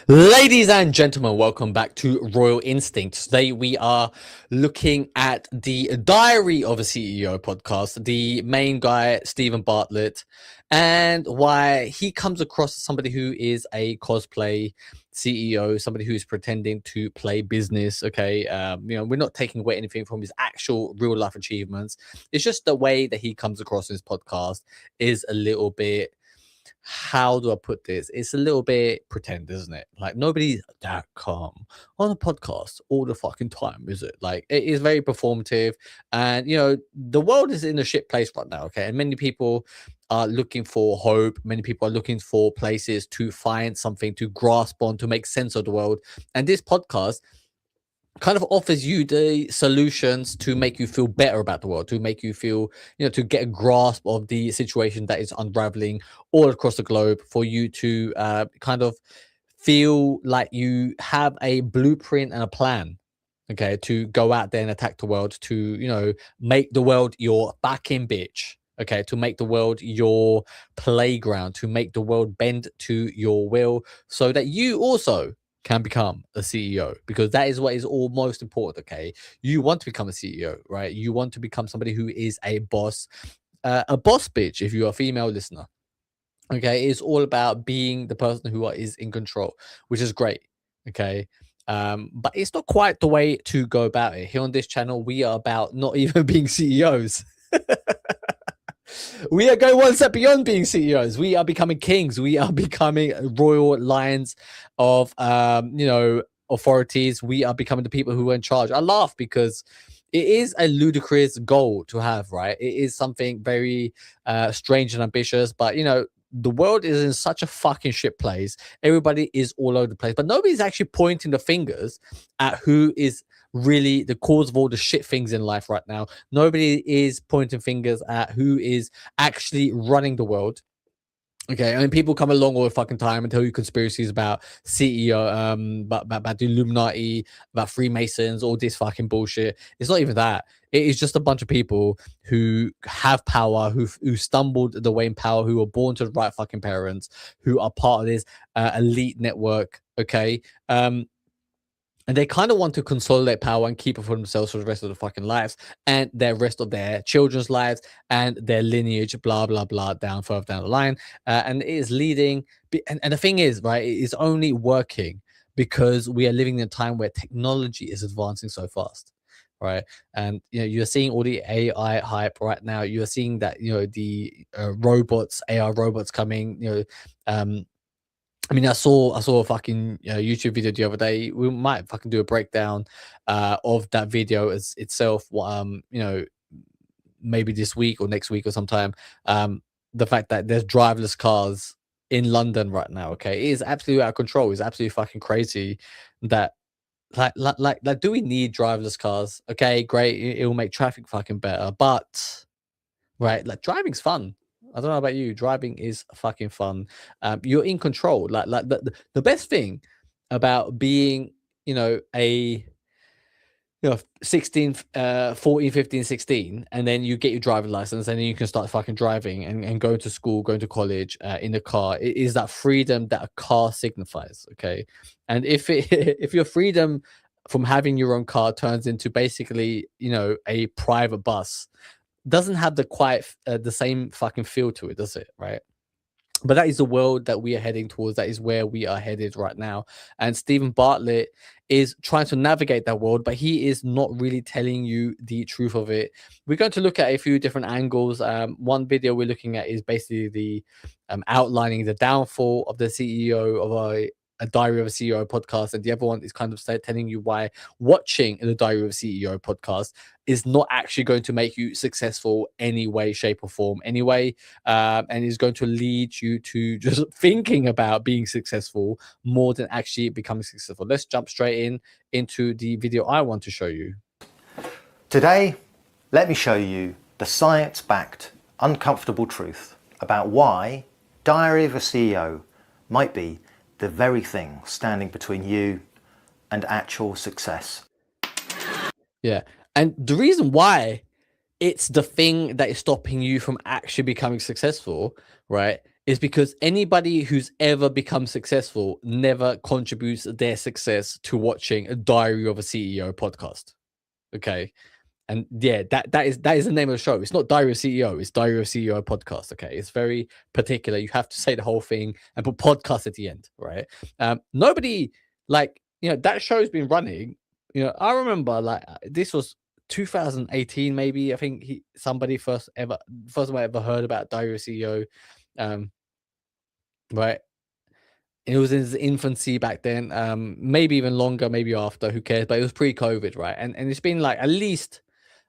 Ladies and gentlemen, welcome back to Royal Instinct. Today we are looking at the Diary of a CEO podcast, the main guy, Steven Bartlett, and why he comes across as somebody who is a cosplay CEO, somebody who's pretending to play business. Okay, we're not taking away anything from his actual real life achievements. It's just the way that he comes across in his podcast is a little bit, how do I put this? It's a little bit pretend, isn't it? Like nobody's that calm on a podcast all the fucking time, is it? Like it is very performative, and the world is in a shit place right now. Okay, and many people are looking for hope. Many people are looking for places to find something to grasp on to make sense of the world. And this podcast kind of offers you the solutions to make you feel better about the world, to make you feel, to get a grasp of the situation that is unraveling all across the globe, for you to kind of feel like you have a blueprint and a plan, okay, to go out there and attack the world, to, make the world your backing bitch. Okay, to make the world your playground, to make the world bend to your will, so that you also can become a CEO, because that is what is all most important. Okay, you want to become a CEO, right? You want to become somebody who is a boss bitch. If you're a female listener, okay, it's all about being the person who is in control, which is great. Okay, but it's not quite the way to go about it. Here on this channel, we are about not even being CEOs. We are going one step beyond being CEOs. We are becoming kings. We are becoming royal lines of, authorities. We are becoming the people who are in charge. I laugh because it is a ludicrous goal to have, right? It is something very strange and ambitious, but the world is in such a fucking shit place. Everybody is all over the place, but nobody's actually pointing the fingers at who is really the cause of all the shit things in life right now. Nobody is pointing fingers at who is actually running the world. Okay, I mean, people come along all the fucking time and tell you conspiracies about CEO, about the Illuminati, about Freemasons, all this fucking bullshit. It's not even that. It is just a bunch of people who have power, who stumbled the way in power, who were born to the right fucking parents, who are part of this elite network. Okay, and they kind of want to consolidate power and keep it for themselves for the rest of the fucking lives and the rest of their children's lives and their lineage, blah, blah, blah, down further down the line. And it is leading. And the thing is, right, it is only working because we are living in a time where technology is advancing so fast. Right. And, you're seeing all the AI hype right now. You're seeing that, the robots, AI robots coming, I mean, I saw a fucking YouTube video the other day. We might fucking do a breakdown of that video as itself. Maybe this week or next week or sometime. The fact that there's driverless cars in London right now. Okay, it is absolutely out of control. It's absolutely fucking crazy. That like, do we need driverless cars? Okay, great. It will make traffic fucking better, but right, like driving's fun. I don't know about you. Driving is fucking fun. You're in control. Like the best thing about being, a 16, 14, 15, 16, and then you get your driving license, and then you can start fucking driving and going to school, going to college in the car. It is that freedom that a car signifies. Okay, and if if your freedom from having your own car turns into basically, a private bus, doesn't have the same fucking feel to it, does it? Right? But that is the world that we are heading towards. That is where we are headed right now. And Stephen Bartlett is trying to navigate that world, but he is not really telling you the truth of it. We're going to look at a few different angles. One video we're looking at is basically the outlining the downfall of the CEO of a Diary of a CEO podcast, and the other one is kind of telling you why watching the Diary of a CEO podcast is not actually going to make you successful any way, shape, or form anyway, and is going to lead you to just thinking about being successful more than actually becoming successful. Let's jump straight into the video I want to show you. Today, let me show you the science-backed, uncomfortable truth about why Diary of a CEO might be the very thing standing between you and actual success. Yeah. And the reason why it's the thing that is stopping you from actually becoming successful, right, is because anybody who's ever become successful never contributes their success to watching a Diary of a CEO podcast. Okay. And yeah, that is the name of the show. It's not Diary of CEO, it's Diary of CEO podcast. Okay. It's very particular. You have to say the whole thing and put podcast at the end, right? Nobody like, that show's been running. I remember like this was 2018, maybe. I think somebody first time I ever heard about Diary of CEO. Right. It was in its infancy back then, maybe even longer, maybe after, who cares? But it was pre-COVID, right? And it's been like at least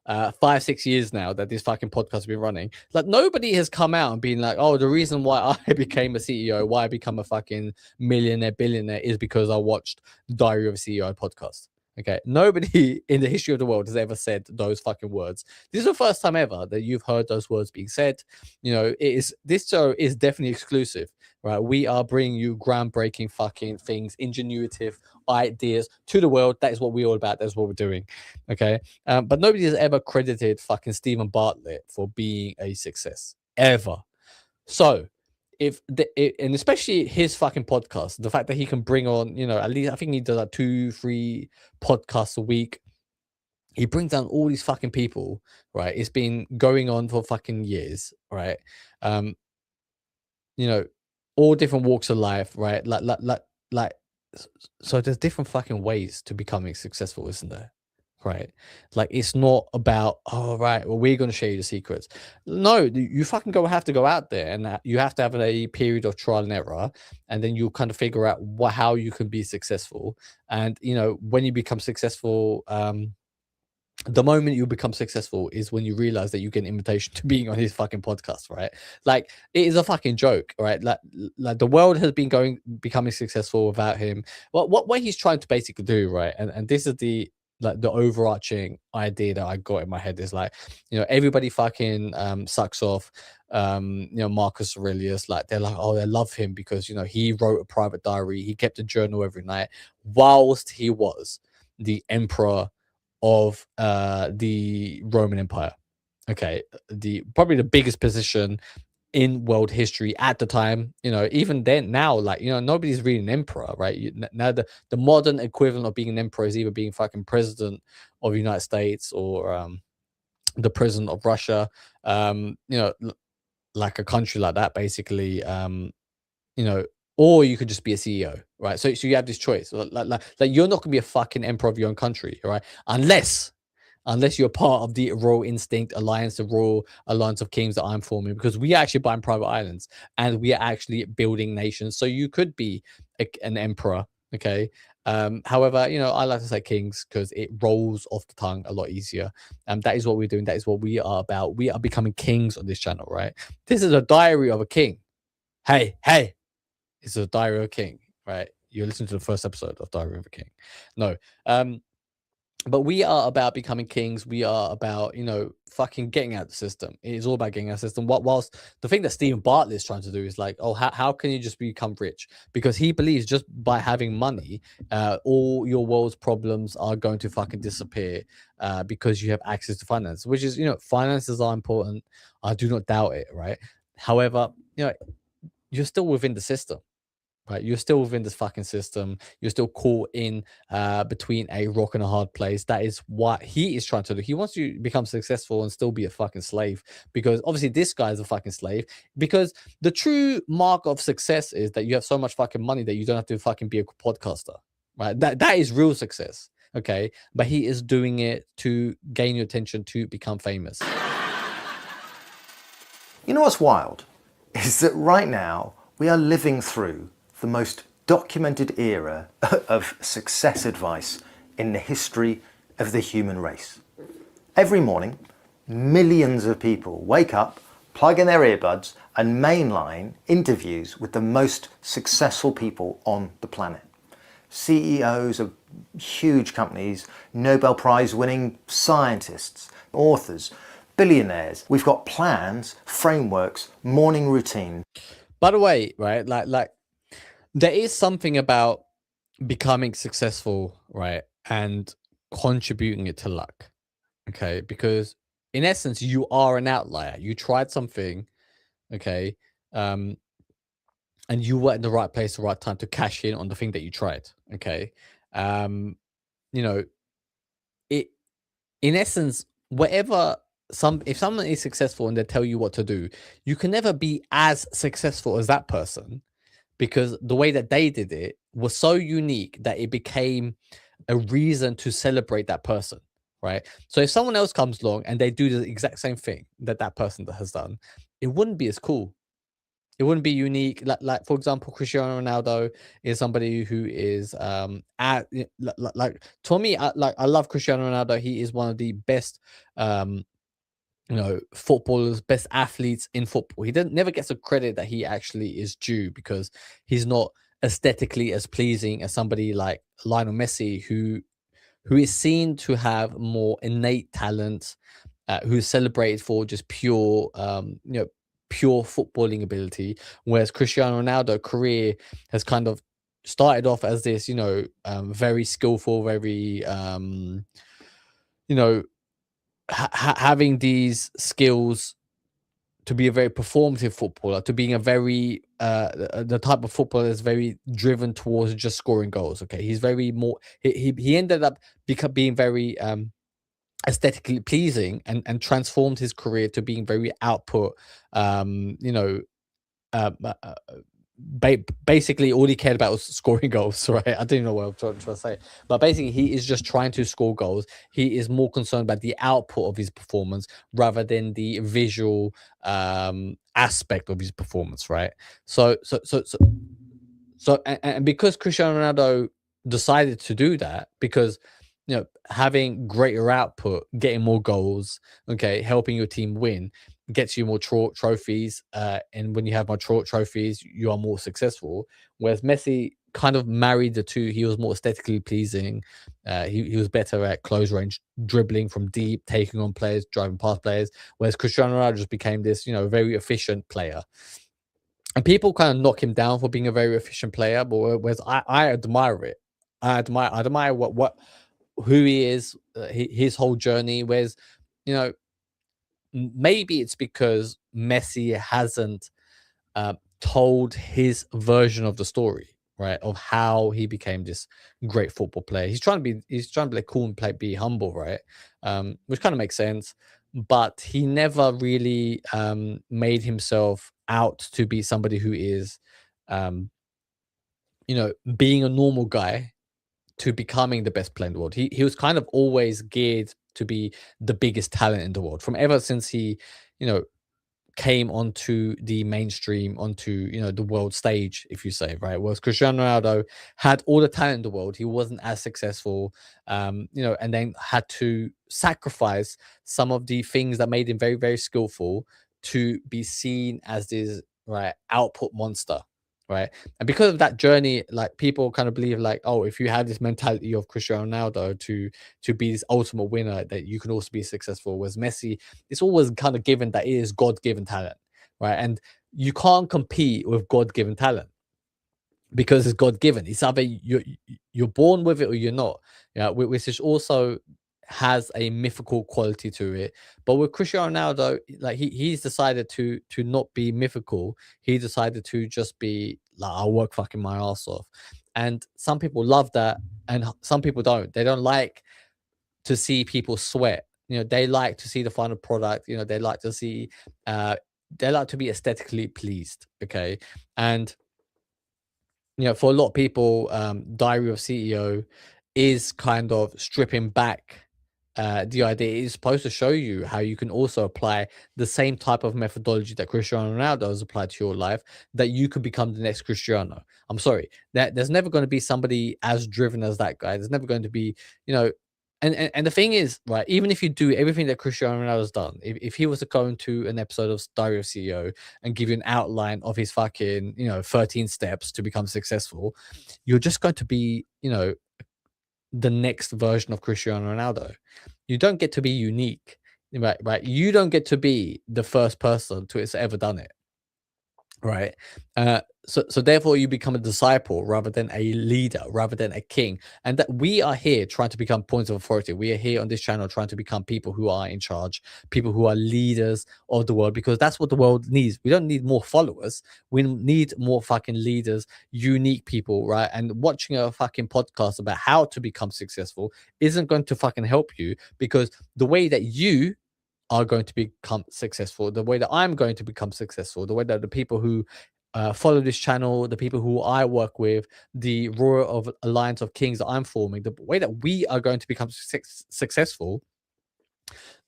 5-6 years now that this fucking podcast has been running. Like nobody has come out and been like, oh, the reason why I became a CEO, why I become a fucking millionaire, billionaire is because I watched Diary of a CEO podcast. Okay, nobody in the history of the world has ever said those fucking words. This is the first time ever that you've heard those words being said. This show is definitely exclusive, right? We are bringing you groundbreaking fucking things, ingenuitive ideas to the world. That is what we're all about. That's what we're doing. Okay, but nobody has ever credited fucking Steven Bartlett for being a success ever. So and especially his fucking podcast, the fact that he can bring on, at least I think he does like 2-3 podcasts a week. He brings down all these fucking people, right? It's been going on for fucking years, right? All different walks of life, right? Like, so there's different fucking ways to becoming successful, isn't there? Right? Like, it's not about, oh, right, well, we're going to show you the secrets. No, you fucking have to go out there, and you have to have a period of trial and error, and then you'll kind of figure out how you can be successful. And, when you become successful, the moment you become successful is when you realize that you get an invitation to being on his fucking podcast, right? Like, it is a fucking joke, right? Like the world has been becoming successful without him. Well, what he's trying to basically do, right? And this is the overarching idea that I got in my head is like, everybody fucking sucks off Marcus Aurelius. Like, they're like, oh, they love him because he wrote a private diary, he kept a journal every night whilst he was the emperor of the Roman Empire. Okay, probably the biggest position in world history at the time. Even then, now, like, nobody's really an emperor, right? Now the modern equivalent of being an emperor is either being fucking president of the United States or the president of Russia. Like a country like that, basically. Or you could just be a CEO, right? So you have this choice. Like you're not gonna be a fucking emperor of your own country, right? Unless you're part of the Royal Instinct Alliance, the Royal Alliance of Kings that I'm forming, because we are actually buying private islands and we are actually building nations. So you could be an emperor, okay? However, I like to say kings because it rolls off the tongue a lot easier. That is what we're doing. That is what we are about. We are becoming kings on this channel, right? This is a diary of a king. Hey, it's a Diary of a King, right? You listen to the first episode of Diary of a King. No, but we are about becoming kings. We are about, fucking getting out the system. It is all about getting out the system. Whilst the thing that Steven Bartlett is trying to do is like, oh, how can you just become rich? Because he believes just by having money, all your world's problems are going to fucking disappear because you have access to finance, which is, finances are important. I do not doubt it, right? However, you're still within the system. Right, you're still within this fucking system. You're still caught in between a rock and a hard place. That is what he is trying to do. He wants you to become successful and still be a fucking slave, because obviously this guy is a fucking slave. Because the true mark of success is that you have so much fucking money that you don't have to fucking be a podcaster, right? That is real success, okay? But he is doing it to gain your attention, to become famous. You know what's wild? Is that right now we are living through the most documented era of success advice in the history of the human race. Every morning, millions of people wake up, plug in their earbuds and mainline interviews with the most successful people on the planet. CEOs of huge companies, Nobel Prize winning scientists, authors, billionaires. We've got plans, frameworks, morning routine. By the way, right, like there is something about becoming successful, right, and contributing it to luck, okay? Because in essence, you are an outlier. You tried something, okay? and you were in the right place, the right time to cash in on the thing that you tried. Okay. You know, it in essence, whatever if someone is successful and they tell you what to do, you can never be as successful as that person because the way that they did it was so unique that it became a reason to celebrate that person, right? So if someone else comes along and they do the exact same thing that that person has done, it wouldn't be as cool. It wouldn't be unique. Like for example, Cristiano Ronaldo is somebody who is like to me, I love Cristiano Ronaldo. He is one of the best um footballers, best athletes in football. He didn't never gets the credit that he actually is due because he's not aesthetically as pleasing as somebody like Lionel Messi, who is seen to have more innate talent, who's celebrated for just pure, pure footballing ability, whereas Cristiano Ronaldo career has kind of started off as this, very skillful, very, you know, having these skills to be a very performative footballer, to being a very the type of footballer that's very driven towards just scoring goals. Okay, he's very more. He ended up being very aesthetically pleasing and transformed his career to being very output. Um, you know, um, uh, uh, basically all he cared about was scoring goals, right? I don't even know what I'm trying to say, but basically he is just trying to score goals. He is more concerned about the output of his performance rather than the visual aspect of his performance, right? So because Cristiano Ronaldo decided to do that, because having greater output, getting more goals, okay, helping your team win gets you more trophies, and when you have more trophies, you are more successful. Whereas Messi kind of married the two. He was more aesthetically pleasing. He was better at close range dribbling from deep, taking on players, driving past players. Whereas Cristiano Ronaldo just became this, very efficient player. And people kind of knock him down for being a very efficient player, but whereas I admire it. I admire who he is, his whole journey. Whereas, you know, maybe it's because Messi hasn't told his version of the story, right? Of how he became this great football player. He's trying to be like cool and be humble, right? Which kind of makes sense. But he never really made himself out to be somebody who is, um, being a normal guy to becoming the best player in the world. He was kind of always geared to be the biggest talent in the world from ever since he, you know, came onto the mainstream, onto the world stage, if you say, right? Whereas Cristiano Ronaldo had all the talent in the world, he wasn't as successful, and then had to sacrifice some of the things that made him very, very skillful to be seen as this right output monster, right? And because of that journey, like people kind of believe, like, oh, if you have this mentality of Cristiano Ronaldo to be this ultimate winner, that you can also be successful. Whereas Messi, it's always kind of given that it is God-given talent, right? And you can't compete with God-given talent because it's God-given. It's either you're born with it or you're not. Which is also has a mythical quality to it. But with Cristiano Ronaldo, like he's decided to not be mythical. He decided to just be like, I'll work fucking my ass off. And some people love that, and some people don't. They don't like to see people sweat. They like to see the final product. They like to see they like to be aesthetically pleased. Okay. And for a lot of people, Diary of CEO is kind of stripping back the idea. It's supposed to show you how you can also apply the same type of methodology that Cristiano Ronaldo has applied to your life, that you could become the next Cristiano. I'm sorry, that there's never going to be somebody as driven as that guy. There's never going to be, you know, and the thing is, right, even if you do everything that Cristiano Ronaldo has done, if he was to go into an episode of Diary of CEO and give you an outline of his fucking, 13 steps to become successful, you're just going to be, the next version of Cristiano Ronaldo. You don't get to be unique, right? You don't get to be the first person to have ever done it, right? So therefore you become a disciple rather than a leader, rather than a king. And that we are here trying to become points of authority. We are here on this channel trying to become people who are in charge, people who are leaders of the world, because that's what the world needs. We don't need more followers. We need more fucking leaders, unique people, right? And watching a fucking podcast about how to become successful isn't going to fucking help you, because the way that you are going to become successful, the way that I'm going to become successful, the way that the people who follow this channel, the people who I work with, the Royal of Alliance of Kings that I'm forming, the way that we are going to become successful,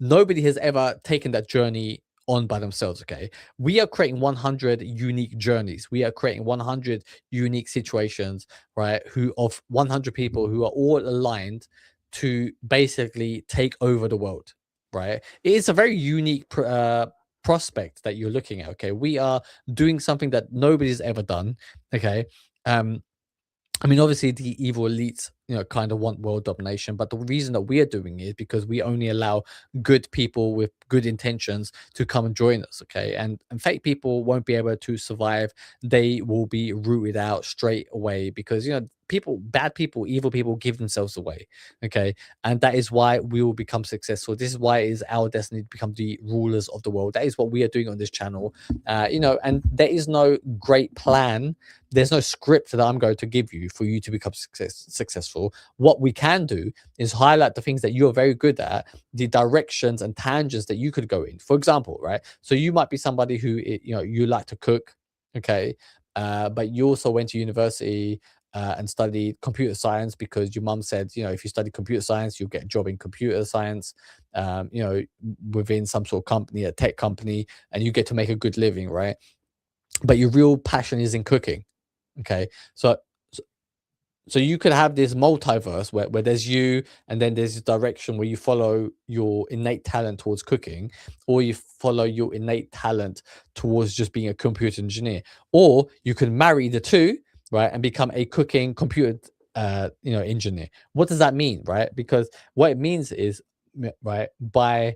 nobody has ever taken that journey on by themselves. Okay, we are creating 100 unique journeys, we are creating 100 unique situations, right, who of 100 people who are all aligned to basically take over the world, right? It's a very unique prospect that you're looking at. Okay, we are doing something that nobody's ever done. Okay, um I mean, obviously, the evil elites, kind of want world domination, but the reason that we are doing it is because we only allow good people with good intentions to come and join us. Okay, and fake people won't be able to survive. They will be rooted out straight away, because people, bad people, evil people give themselves away. Okay, and that is why we will become successful. This is why it is our destiny to become the rulers of the world. That is what we are doing on this channel. And there is no great plan, there's no script that I'm going to give you for you to become successful. What we can do is highlight the things that you're very good at, the directions and tangents that you could go in. For example, right? So you might be somebody who, you like to cook, okay, but you also went to university and studied computer science because your mum said, if you study computer science, you'll get a job in computer science, within some sort of company, a tech company, and you get to make a good living, right? But your real passion is in cooking. Okay, so you could have this multiverse where there's you, and then there's this direction where you follow your innate talent towards cooking, or you follow your innate talent towards just being a computer engineer, or you can marry the two, right, and become a cooking computer engineer. What does that mean, right? Because what it means is, right, by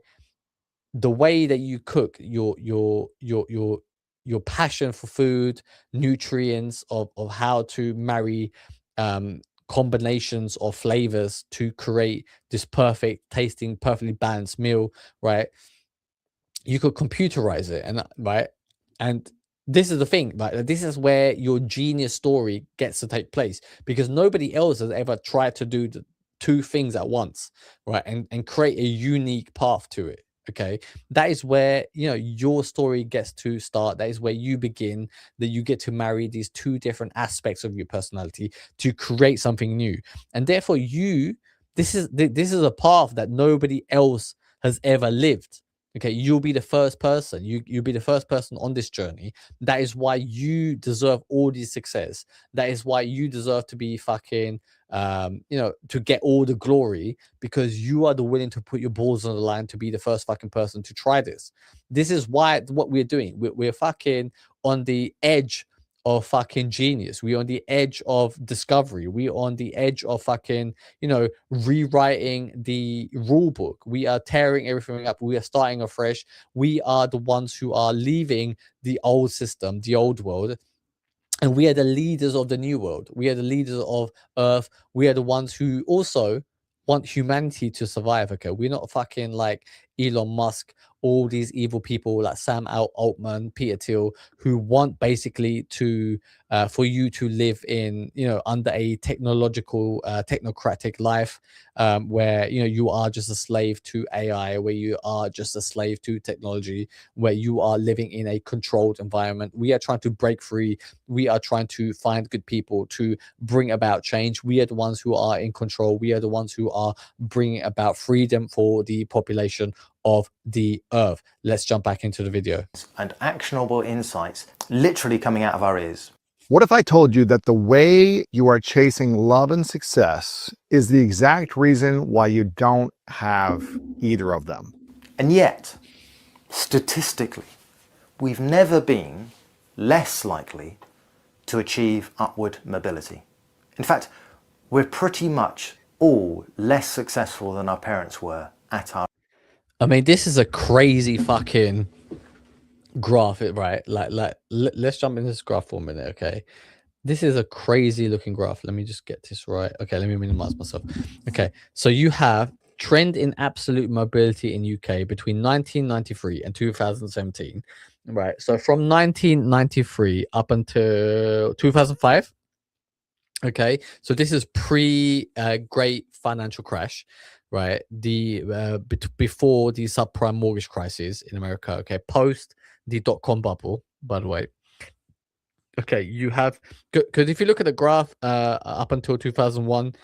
the way that you cook, your passion for food, nutrients, of how to marry combinations of flavors to create this perfect tasting, perfectly balanced meal, right? You could computerize it, and right, and this is the thing, right? This is where your genius story gets to take place, because nobody else has ever tried to do the two things at once, right, and create a unique path to it. Okay, that is where your story gets to start. That is where you begin, that you get to marry these two different aspects of your personality to create something new. And therefore this is a path that nobody else has ever lived. Okay, you'll be the first person. You'll be the first person on this journey. That is why you deserve all this success. That is why you deserve to be fucking to get all the glory, because you are the willing to put your balls on the line to be the first fucking person to try this. This is why what we're doing. We're fucking on the edge of fucking genius. We're on the edge of discovery. We're on the edge of fucking, rewriting the rule book. We are tearing everything up. We are starting afresh. We are the ones who are leaving the old system, the old world, and we are the leaders of the new world. We are the leaders of Earth. We are the ones who also want humanity to survive. Okay, we're not fucking like Elon Musk, all these evil people like Sam Altman, Peter Thiel, who want basically to for you to live in under a technological technocratic life, where you are just a slave to AI, where you are just a slave to technology, where you are living in a controlled environment. We are trying to break free. We are trying to find good people to bring about change. We are the ones who are in control. We are the ones who are bringing about freedom for the population of the earth. Let's jump back into the video. And actionable insights literally coming out of our ears. What if I told you that the way you are chasing love and success is the exact reason why you don't have either of them? And yet, statistically, we've never been less likely to achieve upward mobility. In fact, we're pretty much all less successful than our parents were at our... I mean, this is a crazy fucking graph it, right? Let's jump into this graph for a minute, okay? This is a crazy looking graph. Let me just get this right. Okay, let me minimize myself. Okay, so you have trend in absolute mobility in UK between 1993 and 2017, right? So from 1993 up until 2005. Okay, so this is pre great financial crash, right? Before the subprime mortgage crisis in America. Okay, post the dot-com bubble, by the way. Okay, you have, because if you look at the graph up until 2001,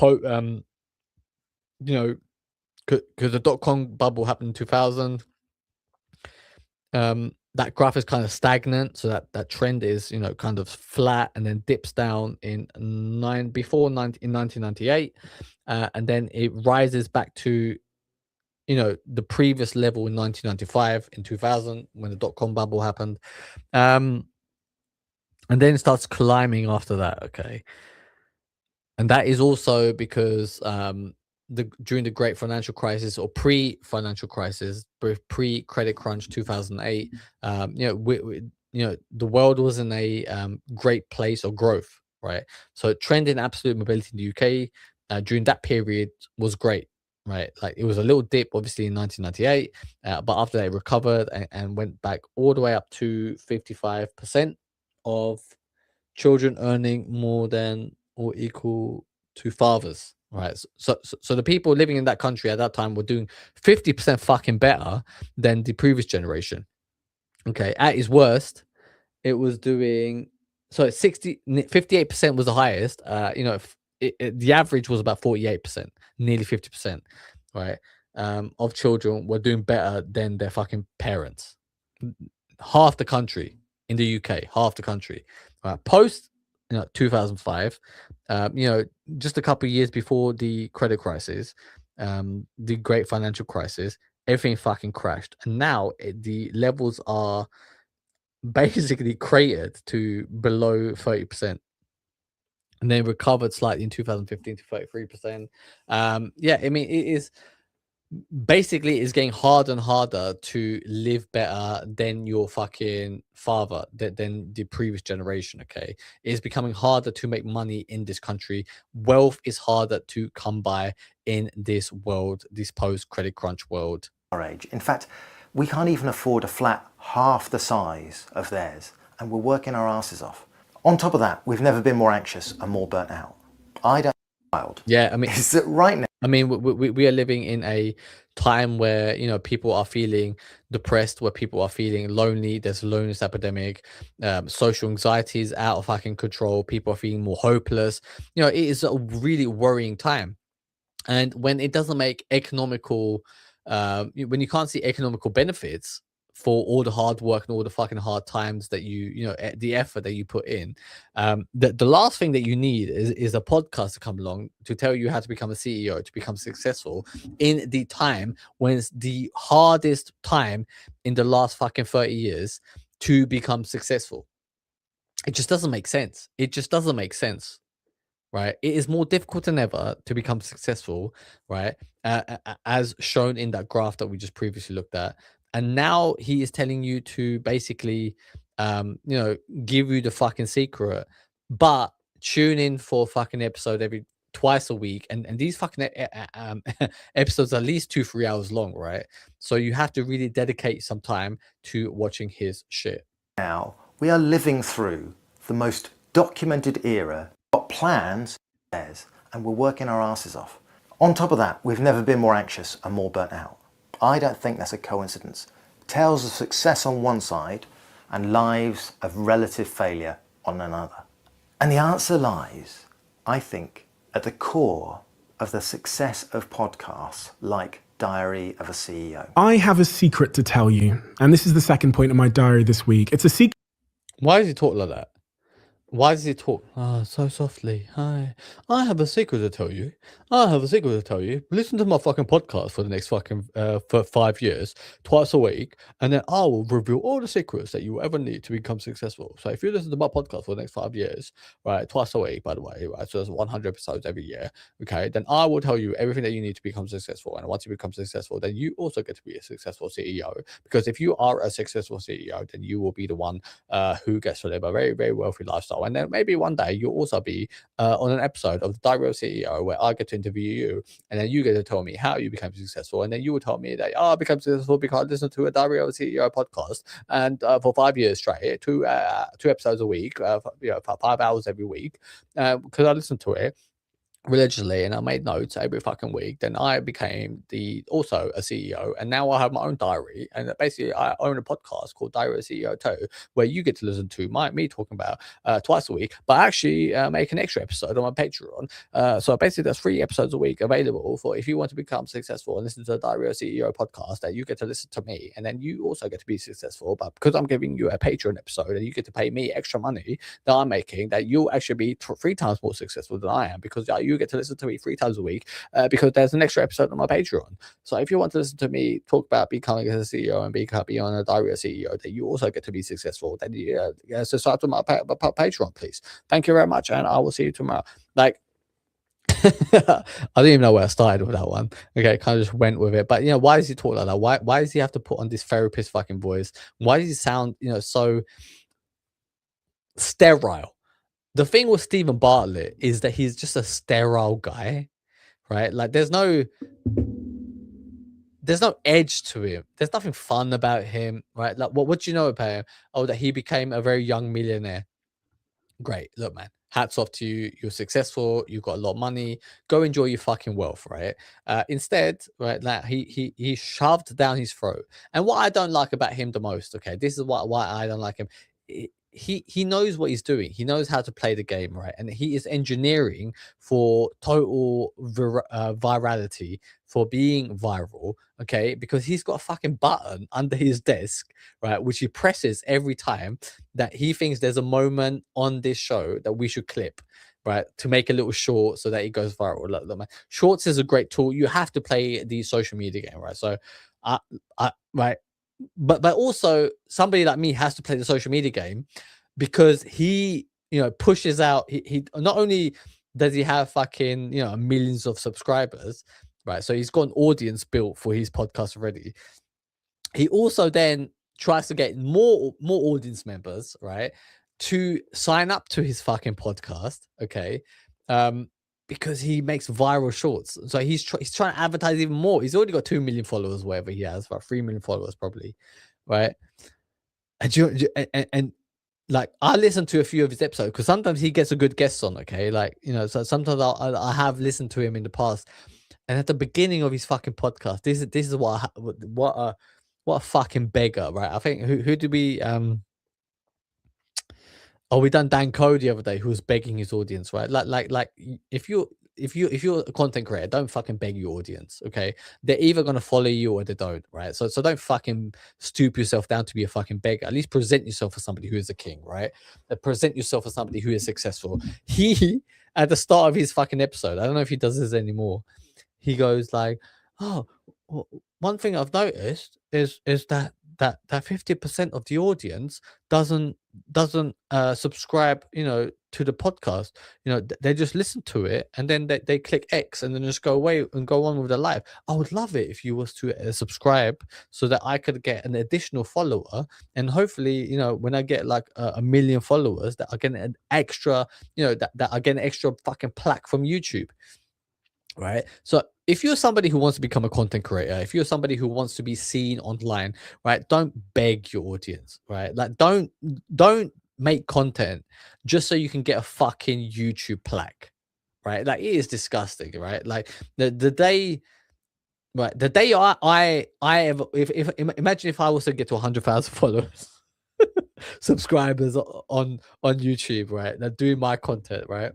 you know, because the dot-com bubble happened in 2000, that graph is kind of stagnant, so that trend is, you know, kind of flat and then dips down in 1998, and then it rises back to, you know, the previous level in 1995, in 2000 when the dot-com bubble happened, and then it starts climbing after that. Okay, and that is also because during the great financial crisis, or pre-financial crisis, pre-credit crunch 2008, you know, you know, the world was in a great place of growth, right? So trend in absolute mobility in the UK during that period was great, right? Like it was a little dip obviously in 1998, but after that it recovered and went back all the way up to 55% of children earning more than or equal to fathers, right? So the people living in that country at that time were doing 50% fucking better than the previous generation. Okay, at its worst, it was doing, so 58% was the highest. You know, the average was about 48%, nearly 50%, right? Of children were doing better than their fucking parents. Half the country in the UK, half the country. Post, you know, 2005, you know, just a couple of years before the credit crisis, the great financial crisis, everything fucking crashed, and now the levels are basically cratered to below 30%, and then recovered slightly in 2015 to 33%. Yeah, I mean, it is basically, it's getting harder and harder to live better than your fucking father, than the previous generation. Okay, it's becoming harder to make money in this country. Wealth is harder to come by in this world, this post credit crunch world. Our age. In fact, we can't even afford a flat half the size of theirs, and we're working our asses off. On top of that, we've never been more anxious and more burnt out. I don't wild. Yeah, I mean, is that right now? I mean, we are living in a time where, you know, people are feeling depressed, where people are feeling lonely. There's a loneliness epidemic. Social anxiety is out of fucking control. People are feeling more hopeless. You know, it is a really worrying time. And when it doesn't make economical, when you can't see economical benefits for all the hard work and all the fucking hard times that you know, the effort that you put in, the last thing that you need is a podcast to come along to tell you how to become a CEO, to become successful in the time when it's the hardest time in the last fucking 30 years to become successful. It just doesn't make sense. It just doesn't make sense. Right, it is more difficult than ever to become successful, right? As shown in that graph that we just previously looked at, and now he is telling you to basically, you know, give you the fucking secret, but tune in for a fucking episode every twice a week, and these fucking episodes are at least 2-3 hours long, right? So you have to really dedicate some time to watching his shit. Now, we are living through the most documented era, got plans, and we're working our asses off. On top of that, we've never been more anxious and more burnt out. I don't think that's a coincidence. Tales of success on one side and lives of relative failure on another. And the answer lies, I think, at the core of the success of podcasts like Diary of a CEO. I have a secret to tell you, and this is the second point of my diary this week. It's a secret. Why does he talk like that? Why does he talk so softly? Hi, I have a secret to tell you. I have a secret to tell you. Listen to my fucking podcast for the next fucking for 5 years, twice a week, and then I will reveal all the secrets that you will ever need to become successful. So if you listen to my podcast for the next 5 years, right, twice a week, by the way, right, so there's 100 episodes every year, okay, then I will tell you everything that you need to become successful. And once you become successful, then you also get to be a successful CEO. Because if you are a successful CEO, then you will be the one who gets to live a very, very wealthy lifestyle. And then maybe one day you'll also be on an episode of the Diary of CEO where I get to interview you, and then you get to tell me how you became successful. And then you will tell me that, I became successful because I listened to a Diary of CEO podcast, and for 5 years straight, two episodes a week, for 5 hours every week, because I listened to it religiously and I made notes every fucking week. Then I became also a CEO, and now I have my own diary, and basically I own a podcast called Diary of CEO 2, where you get to listen to me talking about twice a week, but actually make an extra episode on my Patreon. So basically there's 3 episodes a week available for if you want to become successful and listen to the Diary of CEO podcast, that you get to listen to me, and then you also get to be successful. But because I'm giving you a Patreon episode and you get to pay me extra money that I'm making, that you'll actually be 3 times more successful than I am, because you get to listen to me 3 times a week, because there's an extra episode on my Patreon. So if you want to listen to me talk about becoming a CEO and be on a Diary of CEO, then you also get to be successful. Then subscribe to my Patreon, please. Thank you very much, and I will see you tomorrow. Like, I don't even know where I started with that one. Okay, kind of just went with it. But why does he talk like that? Why does he have to put on this therapist fucking voice? Why does he sound so sterile? The thing with Steven Bartlett is that he's just a sterile guy, right? Like there's no edge to him. There's nothing fun about him, right? Like what do you know about him? Oh, that he became a very young millionaire. Great. Look, man, hats off to you. You're successful. You've got a lot of money. Go enjoy your fucking wealth, right? Instead, right, like he shoved down his throat. And what I don't like about him the most, okay, this is why I don't like him. He knows what he's doing. He knows how to play the game, right? And he is engineering for total virality, for being viral, okay? Because he's got a fucking button under his desk, right, which he presses every time that he thinks there's a moment on this show that we should clip, right, to make a little short so that it goes viral. Look, man, shorts is a great tool. You have to play the social media game, right? So, right, but also somebody like me has to play the social media game, because he pushes out. He not only does he have fucking millions of subscribers, right? So he's got an audience built for his podcast already. He also then tries to get more audience members, right, to sign up to his fucking podcast, okay, because he makes viral shorts. So he's trying to advertise even more. He's already got 2 million followers, whatever he has, about 3 million followers probably, right? And like I listen to a few of his episodes because sometimes he gets a good guest on, okay, like so sometimes I have listened to him in the past, and at the beginning of his fucking podcast, this is what a fucking beggar, right? I think who did we we done Dan Code the other day, who was begging his audience, right? Like if you're a content creator, don't fucking beg your audience, okay? They're either gonna follow you or they don't, right? So don't fucking stoop yourself down to be a fucking beggar. At least present yourself as somebody who is a king, right? Present yourself as somebody who is successful. He at the start of his fucking episode, I don't know if he does this anymore. He goes like, "Oh, one thing I've noticed is that 50% of the audience doesn't subscribe, to the podcast. They just listen to it and then they click X and then just go away and go on with their life. I would love it if you was to subscribe so that I could get an additional follower, and hopefully, when I get like a million followers, that I get an extra, that I get an extra fucking plaque from YouTube." Right. So if you're somebody who wants to become a content creator, if you're somebody who wants to be seen online, right, don't beg your audience, right? Like don't make content just so you can get a fucking YouTube plaque, right? Like it is disgusting, right? Like the day, right, the day I ever, if imagine if I was to get to 100,000 followers, subscribers on YouTube, right, that doing my content, right?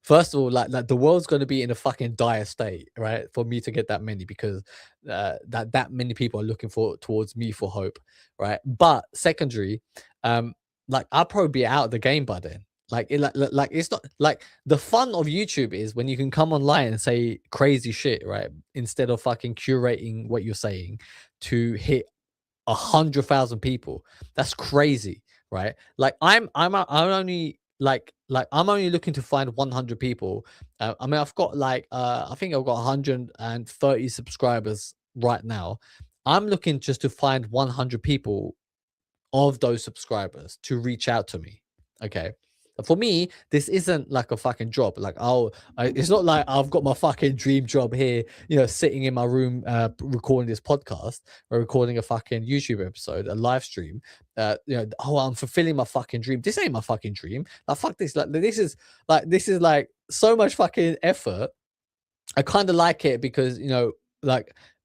First of all, like the world's going to be in a fucking dire state, right? For me to get that many, because that many people are looking towards me for hope, right? But secondary, like I'll probably be out of the game by then. Like it's not like the fun of YouTube is when you can come online and say crazy shit, right? Instead of fucking curating what you're saying to hit 100,000 people. That's crazy, right? Like I'm only I'm only looking to find 100 people. I mean, I've got like I think I've got 130 subscribers right now. I'm looking just to find 100 people of those subscribers to reach out to me. Okay. For me, this isn't like a fucking job. Like, it's not like I've got my fucking dream job here, sitting in my room, recording this podcast or recording a fucking YouTube episode, a live stream. I'm fulfilling my fucking dream. This ain't my fucking dream. Like, fuck this. Like, this is like so much fucking effort. I kind of like it because,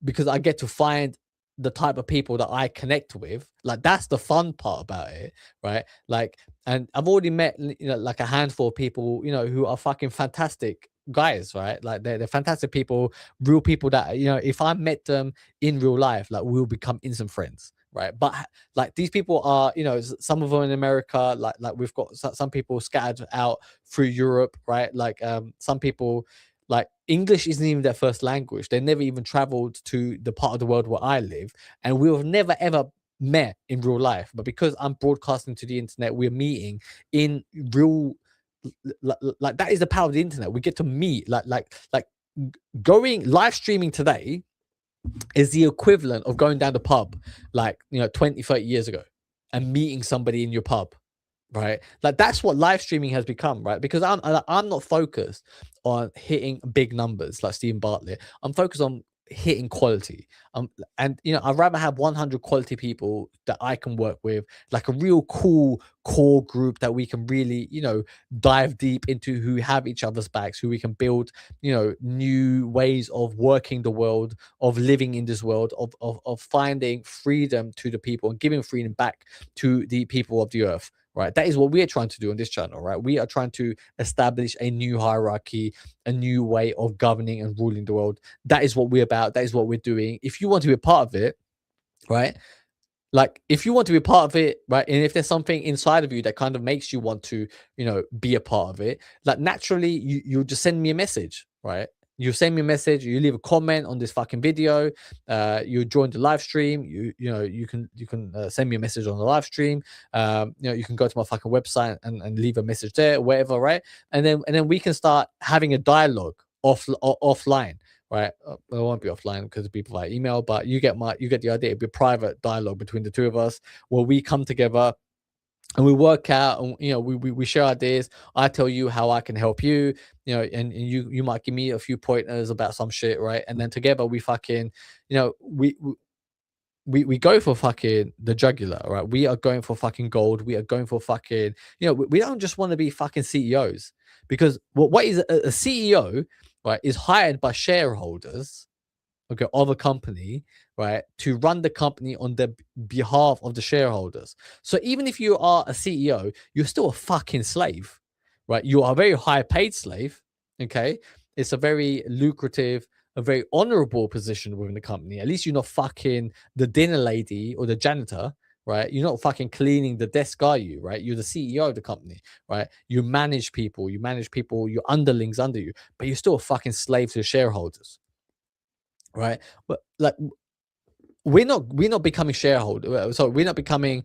because I get to find the type of people that I connect with. Like, that's the fun part about it, right? Like, and I've already met, like a handful of people, who are fucking fantastic guys, right? Like, they're fantastic people, real people that, if I met them in real life, like, we'll become instant friends, right? But like, these people are, some of them in America, like we've got some people scattered out through Europe, right? Like, some people, like, English isn't even their first language. They never even traveled to the part of the world where I live, and we've never ever met in real life. But because I'm broadcasting to the internet, we're meeting in real, like that is the power of the internet. We get to meet, like going live streaming today is the equivalent of going down the pub, like 20, 30 years ago, and meeting somebody in your pub. Right, like that's what live streaming has become, right? Because I'm not focused on hitting big numbers like Steven Bartlett. I'm focused on hitting quality. And I'd rather have 100 quality people that I can work with, like a real cool core group that we can really, dive deep into, who have each other's backs, who we can build, new ways of working the world, of living in this world, of finding freedom to the people and giving freedom back to the people of the earth. Right, that is what we are trying to do on this channel, right? We are trying to establish a new hierarchy, a new way of governing and ruling the world. That is what we're about. That is what we're doing. If you want to be a part of it, right? Like, if you want to be a part of it, right? And if there's something inside of you that kind of makes you want to, be a part of it, like, naturally, you just send me a message, right? You send me a message, you leave a comment on this fucking video, you join the live stream, you can send me a message on the live stream, you can go to my fucking website and leave a message there, whatever, right? And then we can start having a dialogue offline, right? It won't be offline because people via email, but you get the idea. It'll be a private dialogue between the two of us where we come together and we work out, and we share ideas. I tell you how I can help you, and you might give me a few pointers about some shit, right? And then together we fucking, we go for fucking the jugular, right? We are going for fucking gold. We are going for fucking, we don't just want to be fucking CEOs, because what is a CEO, right? Is hired by shareholders, okay, of a company, right, to run the company on the behalf of the shareholders. So even if you are a CEO, you're still a fucking slave, right? You are a very high paid slave, okay? It's a very lucrative, a very honorable position within the company. At least you're not fucking the dinner lady or the janitor, right? You're not fucking cleaning the desk, are you, right? You're the CEO of the company, right? You manage people, your underlings under you, but you're still a fucking slave to the shareholders, right? But like, we're not becoming shareholder, so we're not becoming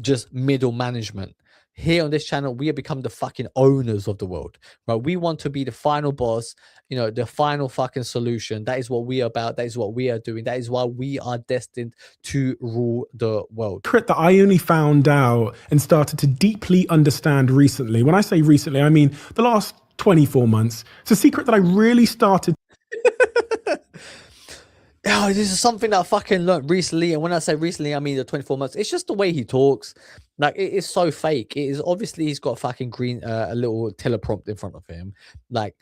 just middle management. Here on this channel, we have become the fucking owners of the world, right? We want to be the final boss, the final fucking solution. That is what we are about. That is what we are doing. That is why we are destined to rule the world. That I only found out and started to deeply understand recently. When I say recently, I mean the last 24 months. It's a secret that I really started. Oh, this is something that I fucking learned recently. And when I say recently, I mean the 24 months. It's just the way he talks. Like, it is so fake. It is obviously he's got a fucking a little teleprompt in front of him. Like,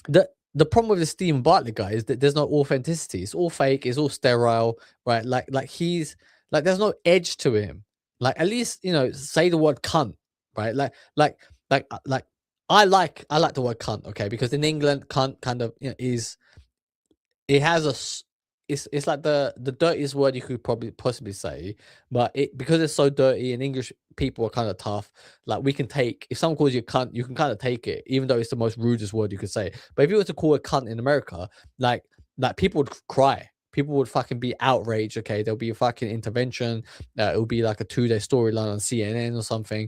the problem with the Steven Bartlett guy is that there's no authenticity. It's all fake. It's all sterile, right? Like he's like, there's no edge to him. Like, at least, say the word cunt, right? Like I like the word cunt, okay? Because in England, cunt kind of is, it has it's like the dirtiest word you could probably possibly say, but because it's so dirty and English people are kind of tough. Like we can take if someone calls you cunt, you can kind of take it, even though it's the most rudest word you could say. But if you were to call a cunt in America, like people would cry. People would fucking be outraged. Okay, there'll be a fucking intervention. It'll be like a 2-day storyline on CNN or something.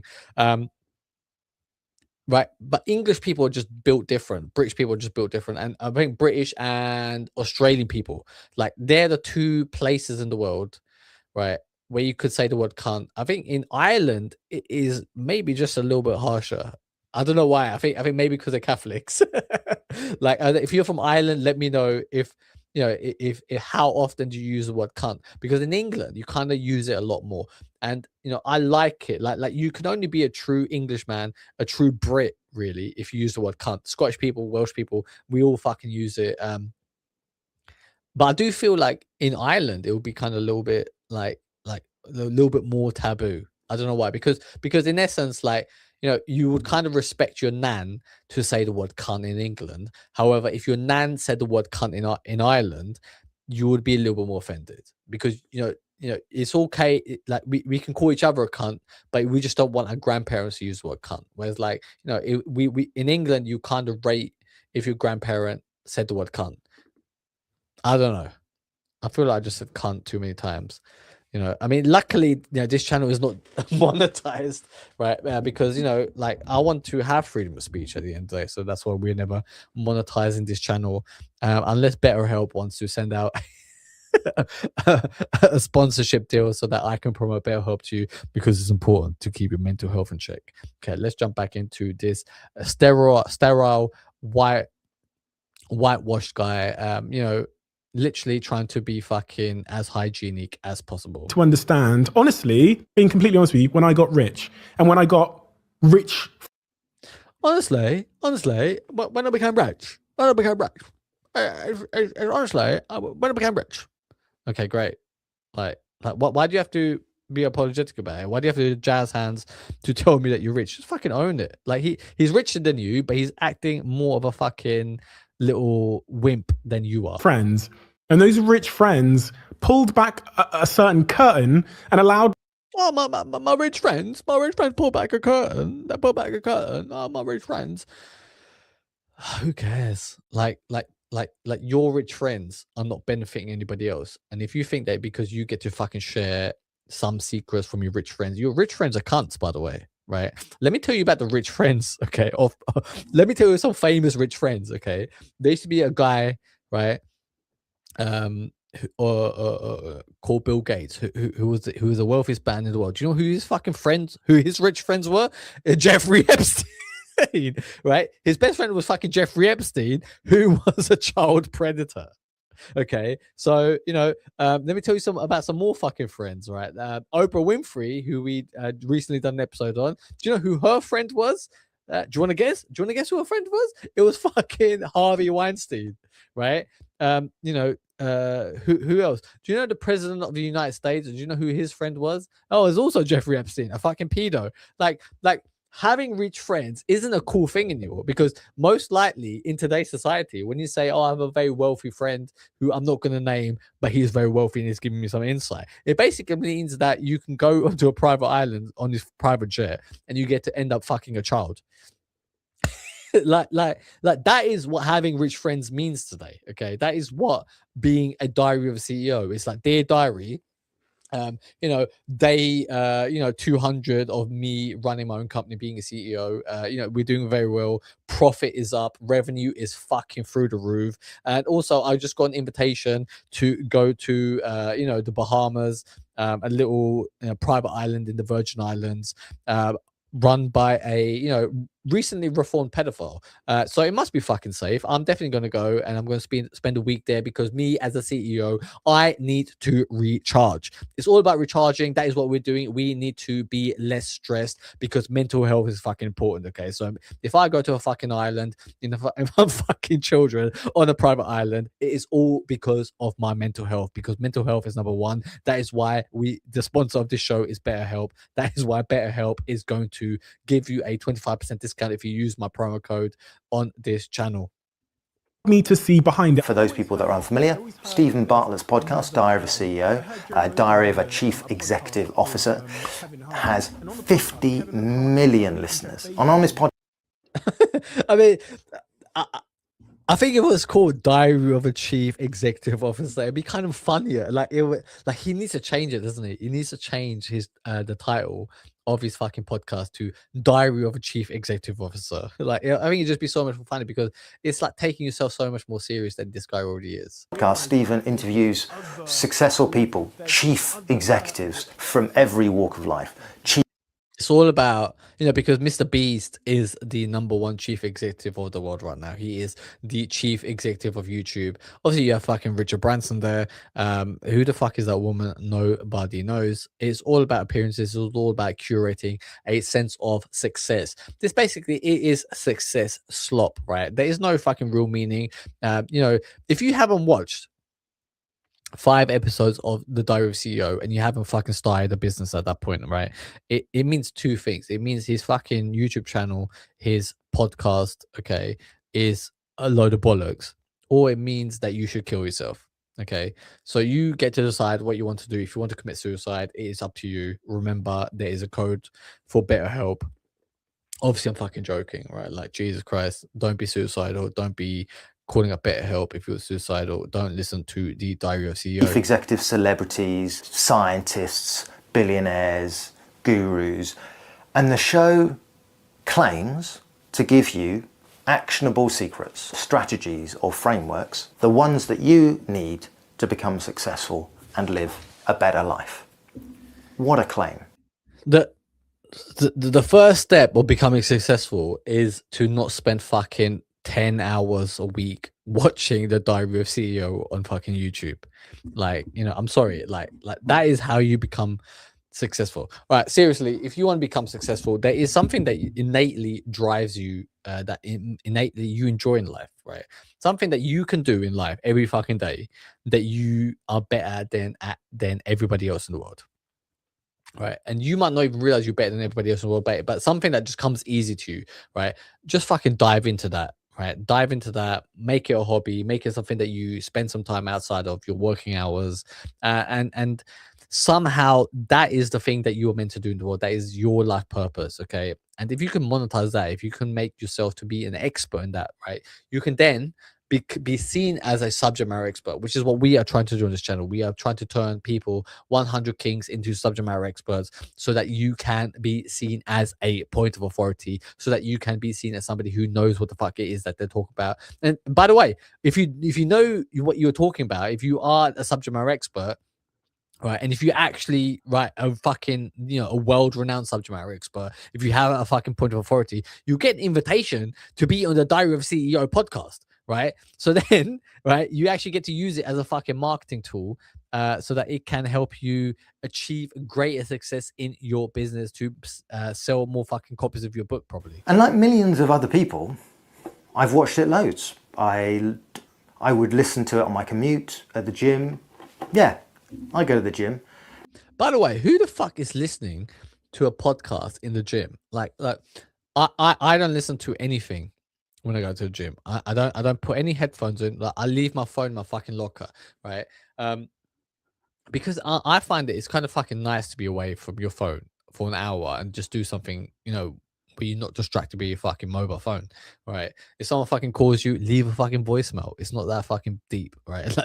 Right, but English people are just built different. British people are just built different, and I think British and Australian people, like they're the two places in the world, right, where you could say the word cunt. I think in Ireland it is maybe just a little bit harsher. I don't know why. I think maybe because they're Catholics. Like if you're from Ireland, let me know if if how often do you use the word cunt? Because in England you kind of use it a lot more, and I like it. Like you can only be a true Englishman, a true Brit, really, if you use the word cunt. Scottish people, Welsh people, we all fucking use it. But I do feel like in Ireland it would be kind of a little bit like a little bit more taboo. I don't know why, because in essence, like you would kind of respect your nan to say the word cunt in England. However, if your nan said the word cunt in Ireland, you would be a little bit more offended, because it's okay. Like we can call each other a cunt, but we just don't want our grandparents to use the word cunt. Whereas like we in England, you kind of rate if your grandparent said the word cunt. I don't know. I feel like I just said cunt too many times. I mean, luckily, this channel is not monetized, right? Because like I want to have freedom of speech at the end of the day, so that's why we're never monetizing this channel, unless BetterHelp wants to send out a sponsorship deal so that I can promote BetterHelp to you, because it's important to keep your mental health in check. Okay, let's jump back into this sterile whitewashed guy. Literally trying to be fucking as hygienic as possible. To understand, honestly, being completely honest with you, when I got rich, and when I got rich. Honestly, when I became rich, honestly, when I became rich. Okay, great. Like why do you have to be apologetic about it? Why do you have to jazz hands to tell me that you're rich? Just fucking own it. Like he's richer than you, but he's acting more of a fucking little wimp than you are. Friends, and those rich friends pulled back a certain curtain and allowed my rich friends pull back a curtain. They pull back a curtain. Oh, my rich friends. Who cares? Like your rich friends are not benefiting anybody else. And if you think that because you get to fucking share some secrets from your rich friends are cunts, by the way. Right. Let me tell you about the rich friends. Okay. Let me tell you some famous rich friends. Okay. There used to be a guy, right? Called Bill Gates, who was the wealthiest man in the world. Do you know who his rich friends were? Jeffrey Epstein. Right? His best friend was fucking Jeffrey Epstein, who was a child predator. Okay, so let me tell you about some more fucking friends, right? Oprah Winfrey, who we recently done an episode on. Do you know who her friend was? Do you want to guess? Do you want to guess who her friend was? It was fucking Harvey Weinstein, right? Who else? Do you know the president of the United States? Do you know who his friend was? Oh, it's also Jeffrey Epstein, a fucking pedo. Like having rich friends isn't a cool thing anymore, because most likely in today's society, when you say, oh, I have a very wealthy friend who I'm not going to name, but he's very wealthy and he's giving me some insight, it basically means that you can go onto a private island on this private jet and you get to end up fucking a child. like that is what having rich friends means today. Okay, that is what being a diary of a CEO. It's like, dear diary, 200 of me running my own company, being a CEO. We're doing very well. Profit is up. Revenue is fucking through the roof. And also, I just got an invitation to go to, the Bahamas, a little private island in the Virgin Islands, run by a, recently reformed pedophile. So it must be fucking safe. I'm definitely going to go, and I'm going to spend a week there, because me as a CEO, I need to recharge. It's all about recharging. That is what we're doing. We need to be less stressed, because mental health is fucking important. Okay, so if I go to a fucking island, if I'm fucking children on a private island, it is all because of my mental health, because mental health is number one. That is why the sponsor of this show is BetterHelp. That is why BetterHelp is going to give you a 25% discount if you use my promo code on this channel. me to see behind it. For those people that are unfamiliar, Steven Bartlett's podcast, Diary of a CEO, Diary of a Chief Executive Officer, has 50 million listeners. And on this podcast, I mean, I think it was called Diary of a Chief Executive Officer. It'd be kind of funnier. Like it would, like he needs to change it, doesn't he? He needs to change his the title of his fucking podcast to Diary of a Chief Executive Officer. Like I think it'd just be so much more funny because it's like taking yourself so much more serious than this guy already is. Stephen interviews successful people, chief executives from every walk of life. It's all about, because Mr. Beast is the #1 chief executive of the world right now. He is the chief executive of YouTube. Obviously, you have fucking Richard Branson there. Who the fuck is that woman? Nobody knows. It's all about appearances. It's all about curating a sense of success. This basically, it is success slop, right? There is no fucking real meaning. If you haven't watched 5 episodes of the Diary of CEO and you haven't fucking started a business at that point, right? It means 2 things. It means his fucking YouTube channel, his podcast, okay, is a load of bollocks, or it means that you should kill yourself. Okay, so you get to decide what you want to do. If you want to commit suicide, it is up to you. Remember, there is a code for BetterHelp. Obviously, I'm fucking joking, right? Like, Jesus Christ, don't be suicidal. Don't be calling up BetterHelp if you're suicidal. Don't listen to the Diary of CEO. Chief executive celebrities, scientists, billionaires, gurus. And the show claims to give you actionable secrets, strategies or frameworks, the ones that you need to become successful and live a better life. What a claim. The first step of becoming successful is to not spend fucking 10 hours a week watching the Diary of CEO on fucking YouTube. Like, I'm sorry, like that is how you become successful. All right, seriously, if you want to become successful, there is something that innately drives you, that innately you enjoy in life, right? Something that you can do in life every fucking day that you are better than everybody else in the world. Right, and you might not even realize you're better than everybody else in the world, but something that just comes easy to you, right? Just fucking dive into that, right? Dive into that, make it a hobby, make it something that you spend some time outside of your working hours, and somehow that is the thing that you're meant to do in the world. That is your life purpose, okay? And if you can monetize that, if you can make yourself to be an expert in that, right, you can then be seen as a subject matter expert, which is what we are trying to do on this channel. We are trying to turn people 100 kings into subject matter experts so that you can be seen as a point of authority, so that you can be seen as somebody who knows what the fuck it is that they talk about. And by the way, if you know what you're talking about, if you are a subject matter expert, right, and if you actually, right, a fucking, a world-renowned subject matter expert, if you have a fucking point of authority, you get an invitation to be on the Diary of CEO podcast, right? So then, right, you actually get to use it as a fucking marketing tool, so that it can help you achieve greater success in your business, to sell more fucking copies of your book probably. And like millions of other people, I've watched it loads. I would listen to it on my commute, at the gym. Yeah, I go to the gym. By the way, who the fuck is listening to a podcast in the gym? Like I don't listen to anything when I go to the gym. I don't put any headphones in. Like, I leave my phone in my fucking locker, right? Because I find it's kind of fucking nice to be away from your phone for an hour and just do something, where you're not distracted by your fucking mobile phone, right? If someone fucking calls you, leave a fucking voicemail. It's not that fucking deep, right?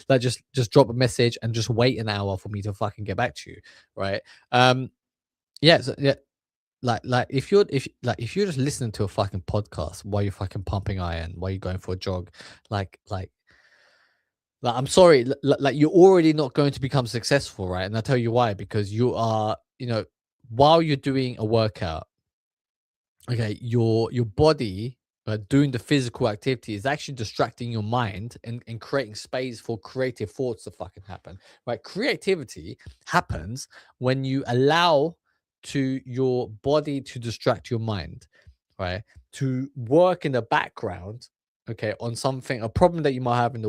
Like just drop a message and just wait an hour for me to fucking get back to you, right? Yeah, so, yeah. Like if you're just listening to a fucking podcast while you're fucking pumping iron, while you're going for a jog, like I'm sorry, like you're already not going to become successful, right? And I'll tell you why. Because you are, while you're doing a workout, okay, your body, doing the physical activity is actually distracting your mind and creating space for creative thoughts to fucking happen, right? Creativity happens when you allow to your body to distract your mind, right? To work in the background, okay, on something, a problem that you might have in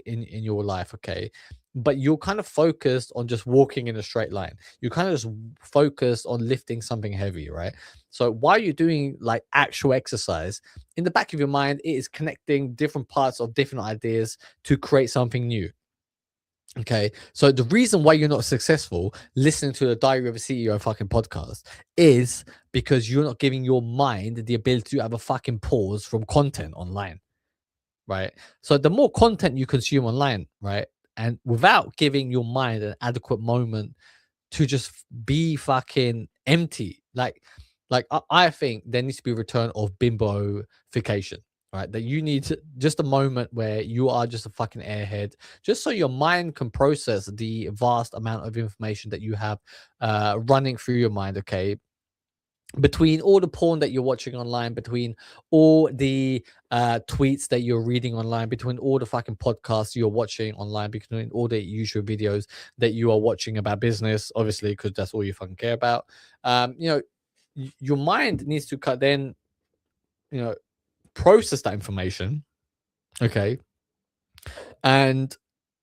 in your life, okay, but you're kind of focused on just walking in a straight line. You're kind of just focused on lifting something heavy, right? So while you're doing like actual exercise, in the back of your mind, it is connecting different parts of different ideas to create something new. Okay, so the reason why you're not successful listening to the Diary of a CEO fucking podcast is because you're not giving your mind the ability to have a fucking pause from content online, right? So the more content you consume online, right, and without giving your mind an adequate moment to just be fucking empty, like I think there needs to be a return of bimbofication, right? That you need just a moment where you are just a fucking airhead, just so your mind can process the vast amount of information that you have running through your mind, okay, between all the porn that you're watching online, between all the tweets that you're reading online, between all the fucking podcasts you're watching online, between all the YouTube videos that you are watching about business, obviously, because that's all you fucking care about. You know, your mind needs to then, you know, process that information, okay, and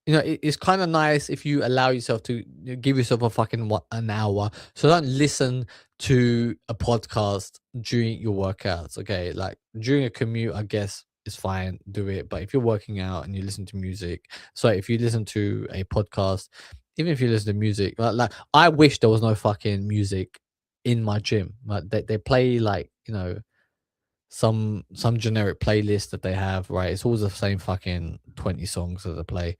it's kind of nice if you allow yourself to give yourself a fucking an hour. So don't listen to a podcast during your workouts. Okay, like during a commute, I guess it's fine, do it. But if you're working out and you listen to music, so if you listen to a podcast, even if you listen to music, like I wish there was no fucking music in my gym. Like they play like some generic playlist that they have, right? It's always the same fucking 20 songs that they play.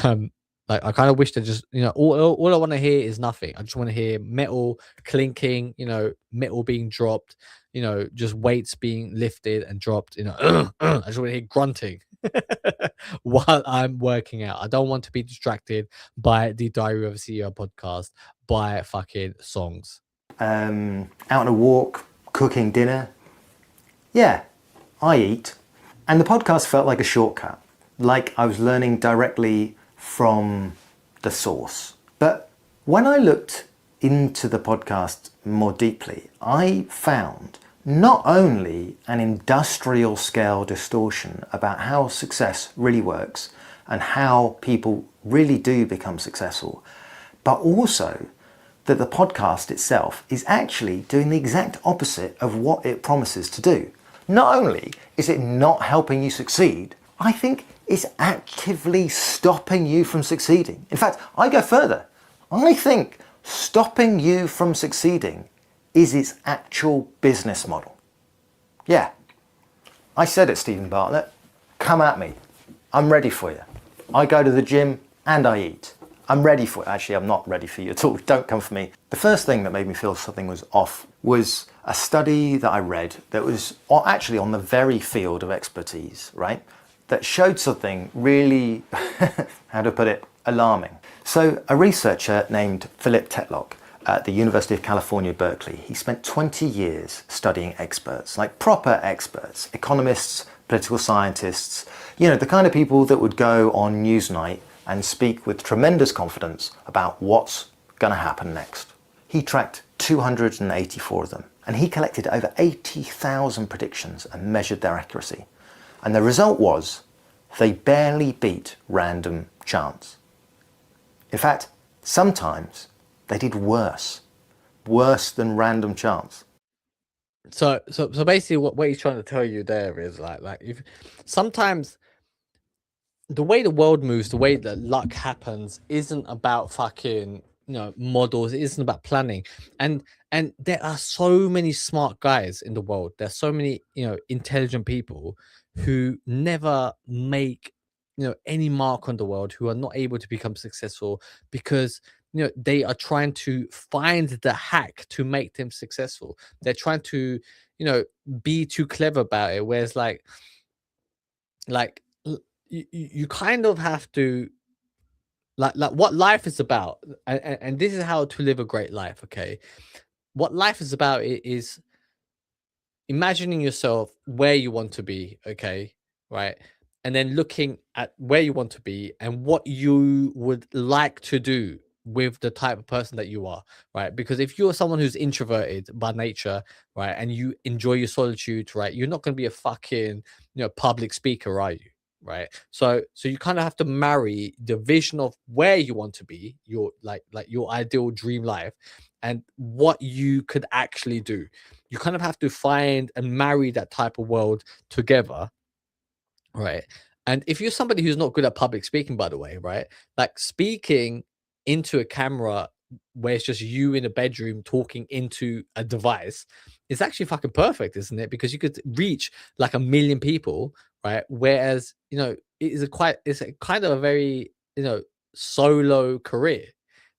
um like I kind of wish that just all I want to hear is nothing. I just want to hear metal clinking, metal being dropped, just weights being lifted and dropped, I just want to hear grunting while I'm working out. I don't want to be distracted by the Diary of a CEO podcast by fucking songs. Out on a walk, cooking dinner. Yeah, I eat. And the podcast felt like a shortcut, like I was learning directly from the source. But when I looked into the podcast more deeply, I found not only an industrial scale distortion about how success really works and how people really do become successful, but also that the podcast itself is actually doing the exact opposite of what it promises to do. Not only is it not helping you succeed, I think it's actively stopping you from succeeding. In fact, I go further. I think stopping you from succeeding is its actual business model. Yeah, I said it, Steven Bartlett. Come at me. I'm ready for you. I go to the gym and I eat. I'm ready for it. Actually, I'm not ready for you at all. Don't come for me. The first thing that made me feel something was off was a study that I read that was actually on the very field of expertise, right? That showed something really, how to put it, alarming. So a researcher named Philip Tetlock at the University of California, Berkeley, he spent 20 years studying experts, like proper experts, economists, political scientists, the kind of people that would go on Newsnight and speak with tremendous confidence about what's going to happen next. He tracked 284 of them, and he collected over 80,000 predictions and measured their accuracy. And the result was they barely beat random chance. In fact, sometimes they did worse than random chance. So basically what he's trying to tell you there is like if sometimes the way the world moves, the way that luck happens isn't about fucking models. It isn't about planning, and there are so many smart guys in the world. There's so many intelligent people who never make any mark on the world, who are not able to become successful because they are trying to find the hack to make them successful. They're trying to be too clever about it, whereas like you kind of have to like what life is about, and this is how to live a great life. Okay, what life is about is imagining yourself where you want to be, okay, right, and then looking at where you want to be and what you would like to do with the type of person that you are, right? Because if you're someone who's introverted by nature, right, and you enjoy your solitude, right, you're not going to be a fucking, public speaker, are you? Right. So you kind of have to marry the vision of where you want to be, your like your ideal dream life, and what you could actually do. You kind of have to find and marry that type of world together, right? And if you're somebody who's not good at public speaking, by the way, right, like speaking into a camera where it's just you in a bedroom talking into a device is actually fucking perfect, isn't it? Because you could reach like 1 million people, right? Whereas, it's a kind of a very, solo career,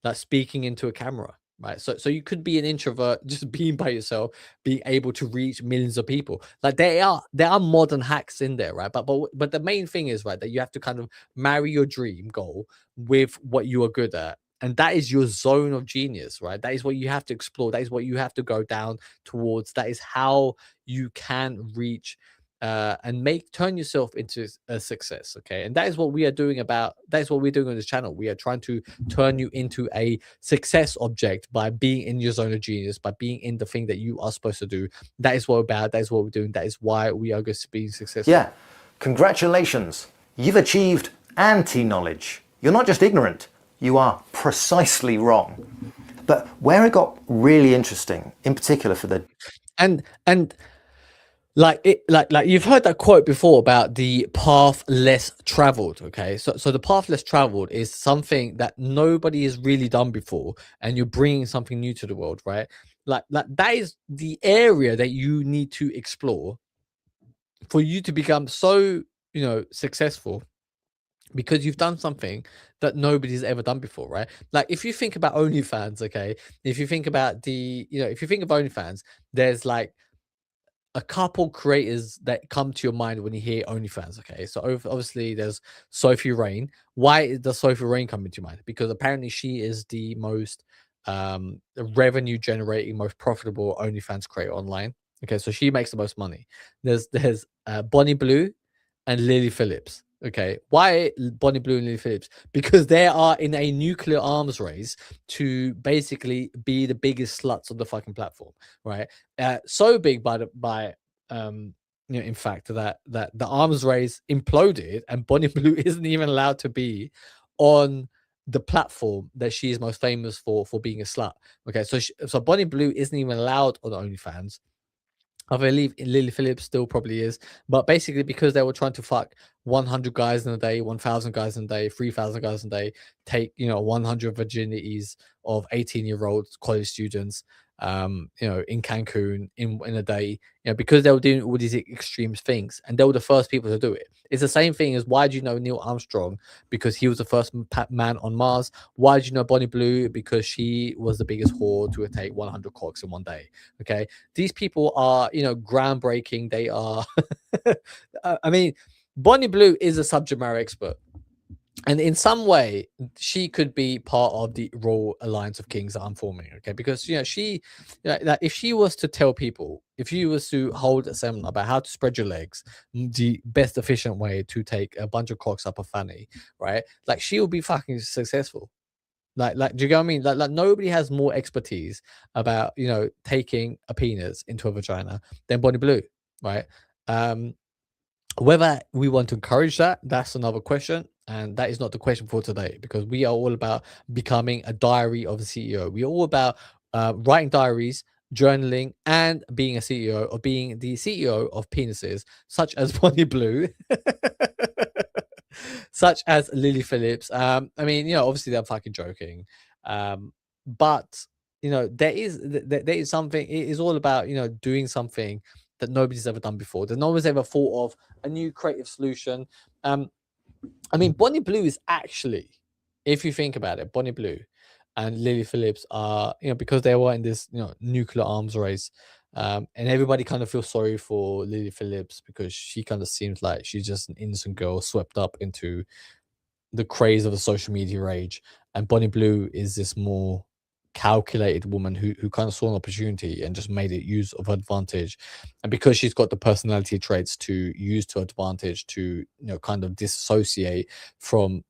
like speaking into a camera, right? So you could be an introvert, just being by yourself, being able to reach millions of people. Like there are modern hacks in there, right? But the main thing is, right, that you have to kind of marry your dream goal with what you are good at. And that is your zone of genius, right? That is what you have to explore. That is what you have to go down towards. That is how you can reach and turn yourself into a success. Okay. And that is what we are doing that is what we're doing on this channel. We are trying to turn you into a success object by being in your zone of genius, by being in the thing that you are supposed to do. That is what we're about. That is what we're doing. That is why we are going to be successful. Yeah, congratulations. You've achieved anti-knowledge. You're not just ignorant, you are precisely wrong. But where it got really interesting, in particular for the... And like you've heard that quote before about the path less traveled. Okay, so the path less traveled is something that nobody has really done before, and you're bringing something new to the world, right? Like that is the area that you need to explore for you to become so successful, because you've done something that nobody's ever done before, right? Like if you think about OnlyFans, okay, if you think about if you think of OnlyFans, there's like a couple creators that come to your mind when you hear OnlyFans. Okay, so obviously there's Sophie Rain. Why does Sophie Rain come into your mind? Because apparently she is the most revenue generating, most profitable OnlyFans creator online. Okay, so she makes the most money. There's Bonnie Blue and Lily Phillips. Okay, why Bonnie Blue and Lily Phillips? Because they are in a nuclear arms race to basically be the biggest sluts on the fucking platform, right? So big in fact, that the arms race imploded, and Bonnie Blue isn't even allowed to be on the platform that she is most famous for being a slut. Okay, so Bonnie Blue isn't even allowed on OnlyFans. I believe Lily Phillips still probably is, but basically because they were trying to fuck 100 guys in a day, 1,000 guys in a day, 3,000 guys in a day, take 100 virginities of 18-year-old college students, in Cancun in a day, because they were doing all these extreme things, and they were the first people to do it. It's the same thing as, why do you know Neil Armstrong? Because he was the first man on Mars. Why do you know Bonnie Blue? Because she was the biggest whore to take 100 cocks in one day. Okay, these people are groundbreaking. They are I mean, Bonnie Blue is a subject matter expert, and in some way she could be part of the Royal Alliance of Kings that I'm forming. Okay, because she like if she was to tell people, if she was to hold a seminar about how to spread your legs, the best efficient way to take a bunch of cocks up a fanny, right, like she will be fucking successful. Like do you get what I mean? Like nobody has more expertise about taking a penis into a vagina than Bonnie Blue, right? Whether we want to encourage that's another question, and that is not the question for today, because we are all about becoming a diary of a CEO. We are all about writing diaries, journaling, and being a CEO, or being the CEO of penises, such as Bonnie Blue, such as Lily Phillips. I mean, obviously they're fucking joking, but there is something. It is all about doing something that nobody's ever done before, that no one's ever thought of, a new creative solution. I mean, Bonnie Blue is actually, if you think about it, Bonnie Blue and Lily Phillips are, because they were in this, nuclear arms race, and everybody kind of feels sorry for Lily Phillips, because she kind of seems like she's just an innocent girl swept up into the craze of the social media rage, and Bonnie Blue is this more calculated woman who kind of saw an opportunity and just made it use of her advantage. And because she's got the personality traits to use to advantage, to kind of disassociate from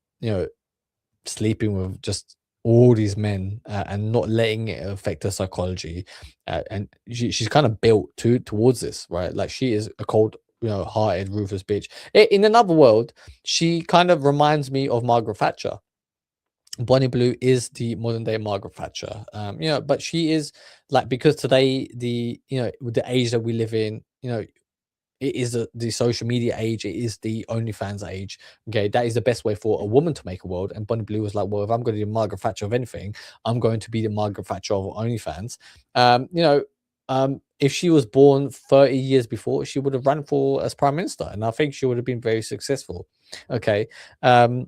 sleeping with just all these men and not letting it affect her psychology, and she's kind of built towards this, right? Like she is a cold, hearted, ruthless bitch. In another world, she kind of reminds me of Margaret Thatcher. Bonnie Blue is the modern day Margaret Thatcher, but she is like, because today with the age that we live in, it is the social media age. It is the OnlyFans age. Okay, that is the best way for a woman to make a world. And Bonnie Blue was like, well, if I'm going to be Margaret Thatcher of anything, I'm going to be the Margaret Thatcher of OnlyFans. If she was born 30 years before, she would have run for as prime minister, and I think she would have been very successful. Okay, and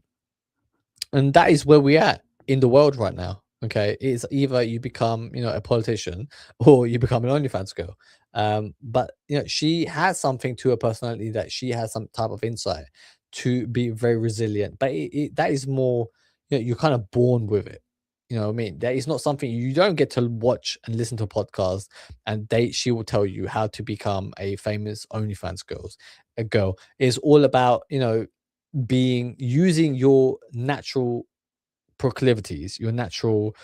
that is where we're at in the world right now. Okay, it's either you become, a politician, or you become an OnlyFans girl. But she has something to her personality, that she has some type of insight to be very resilient. But that is more, you're kind of born with it. You know what I mean? That is not something you don't get to watch and listen to a podcast, and she will tell you how to become a famous OnlyFans girl. It's all about, using your natural proclivities, your natural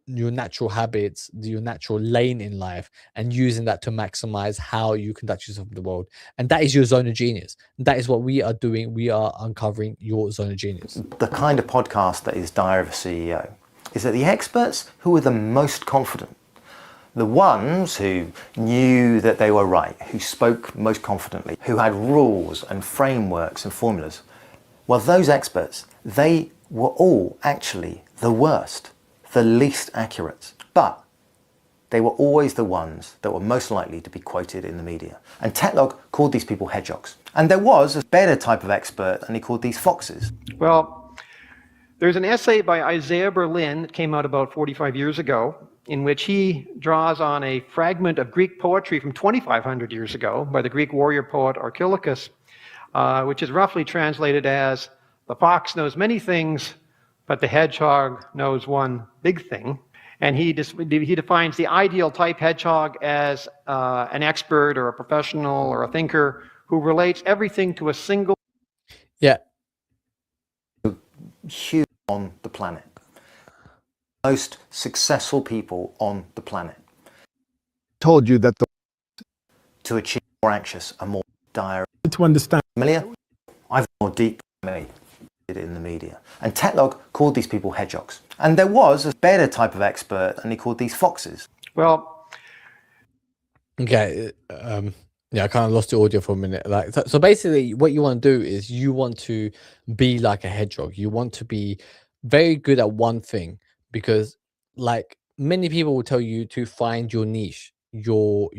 your natural habits, your natural lane in life, and using that to maximize how you conduct yourself in the world. And that is your zone of genius. That is what we are doing. We are uncovering your zone of genius. The kind of podcast that is Diary of a CEO is that the experts who were the most confident, the ones who knew that they were right, who spoke most confidently, who had rules and frameworks and formulas, well, those experts, they were all actually the worst, the least accurate. But they were always the ones that were most likely to be quoted in the media. And Tetlog called these people hedgehogs. And there was a better type of expert, and he called these foxes. Well, there's an essay by Isaiah Berlin that came out about 45 years ago, in which he draws on a fragment of Greek poetry from 2,500 years ago by the Greek warrior poet Archilochus, which is roughly translated as, "The fox knows many things, but the hedgehog knows one big thing." And he defines the ideal type hedgehog as an expert or a professional or a thinker who relates everything to a single... Yeah. Huge on the planet. Most successful people on the planet. Told you that to achieve more anxious and more dire. To understand. Familiar? I've more deep me in the media. And Tetlog called these people hedgehogs. And there was a better type of expert, and he called these foxes. Well, okay. Yeah, I kind of lost the audio for a minute. Like, so basically, what you want to do is you want to be like a hedgehog. You want to be very good at one thing, because, like, many people will tell you to find your niche, your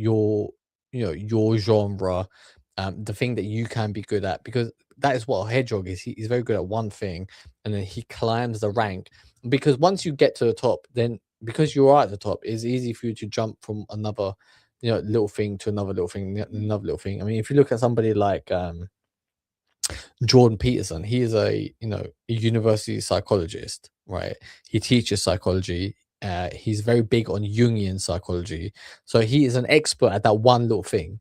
genre, the thing that you can be good at, because that is what a hedgehog is. He's very good at one thing, and then he climbs the rank. Because once you get to the top, then because you are at the top, it's easy for you to jump from another, little thing to another little thing, another little thing. I mean, if you look at somebody like Jordan Peterson, he is a university psychologist, right? He teaches psychology. He's very big on Jungian psychology, so he is an expert at that one little thing.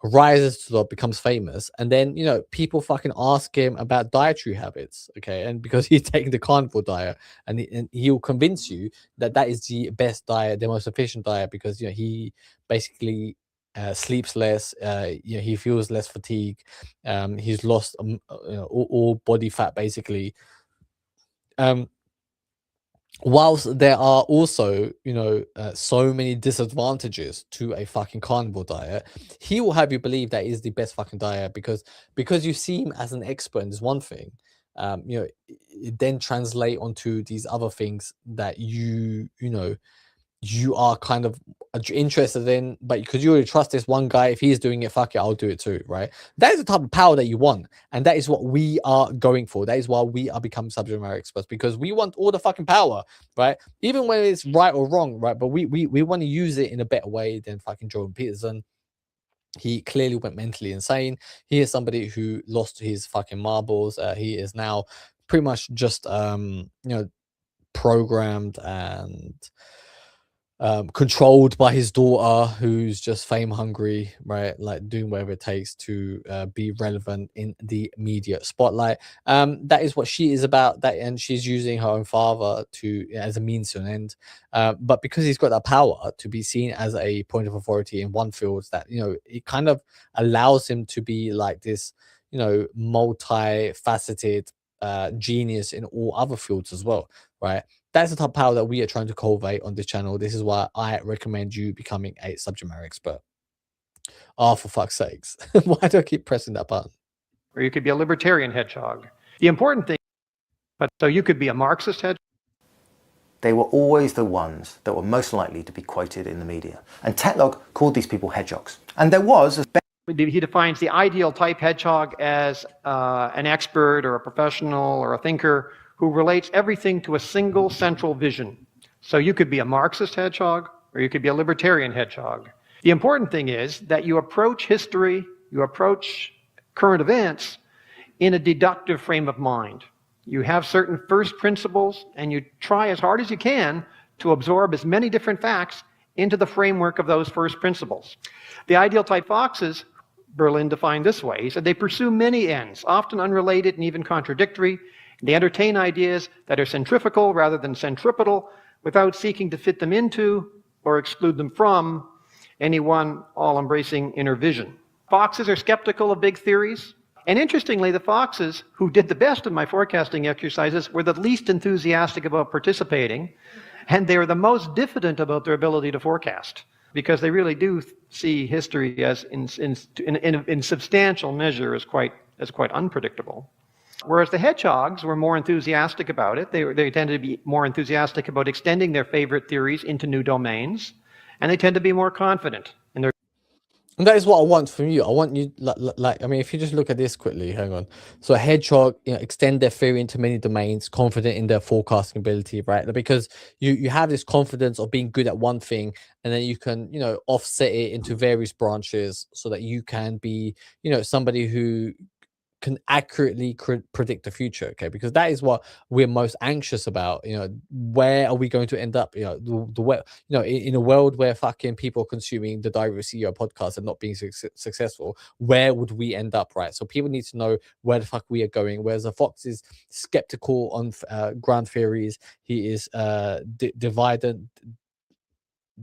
Rises to the top, becomes famous, and then people fucking ask him about dietary habits, okay? And because he's taking the carnivore diet, and he'll convince you that that is the best diet, the most efficient diet, because he basically sleeps less, he feels less fatigue, he's lost all body fat basically. Whilst there are also, so many disadvantages to a fucking carnivore diet, he will have you believe that is the best fucking diet, because you see him as an expert in this one thing. It then translate onto these other things that you are kind of interested in, but because you already trust this one guy, if he's doing it, fuck it, I'll do it too, right? That is the type of power that you want, and that is what we are going for. That is why we are becoming subject matter experts, because we want all the fucking power, right? Even when it's right or wrong, right? But we want to use it in a better way than fucking Jordan Peterson. He clearly went mentally insane. He is somebody who lost his fucking marbles. He is now pretty much just programmed and controlled by his daughter, who's just fame hungry, right? Like doing whatever it takes to be relevant in the media spotlight. That is what she is about. That, and she's using her own father to as a means to an end. But because he's got that power to be seen as a point of authority in one field, that it kind of allows him to be like this, multifaceted genius in all other fields as well, right? That's the type of power that we are trying to cultivate on this channel. This is why I recommend you becoming a subject matter expert. Oh, for fuck's sakes. Why do I keep pressing that button? Or you could be a libertarian hedgehog. The important thing, so you could be a Marxist hedgehog. They were always the ones that were most likely to be quoted in the media. And Tetlog called these people hedgehogs. And there was he defines the ideal type hedgehog as an expert or a professional or a thinker who relates everything to a single central vision. So you could be a Marxist hedgehog, or you could be a libertarian hedgehog. The important thing is that you approach history, you approach current events in a deductive frame of mind. You have certain first principles, and you try as hard as you can to absorb as many different facts into the framework of those first principles. The ideal type foxes, Berlin defined this way. He said they pursue many ends, often unrelated and even contradictory. They entertain ideas that are centrifugal rather than centripetal, without seeking to fit them into or exclude them from any one all-embracing inner vision. Foxes are skeptical of big theories. And interestingly, the foxes who did the best in my forecasting exercises were the least enthusiastic about participating, and they were the most diffident about their ability to forecast, because they really do see history as in substantial measure as quite unpredictable. Whereas the hedgehogs were more enthusiastic about it. They tended to be more enthusiastic about extending their favorite theories into new domains, and they tend to be more confident in their. And that is what I want from you. I want you, if you just look at this quickly, hang on. So a hedgehog, extend their theory into many domains, confident in their forecasting ability, right? Because you have this confidence of being good at one thing, and then you can, offset it into various branches so that you can be, somebody who can accurately predict the future, okay? Because that is what we're most anxious about. Where are we going to end up? The way, in a world where fucking people are consuming the Diary of a CEO podcast and not being successful, where would we end up, right? So people need to know where the fuck we are going. Whereas a fox is skeptical on ground theories, he is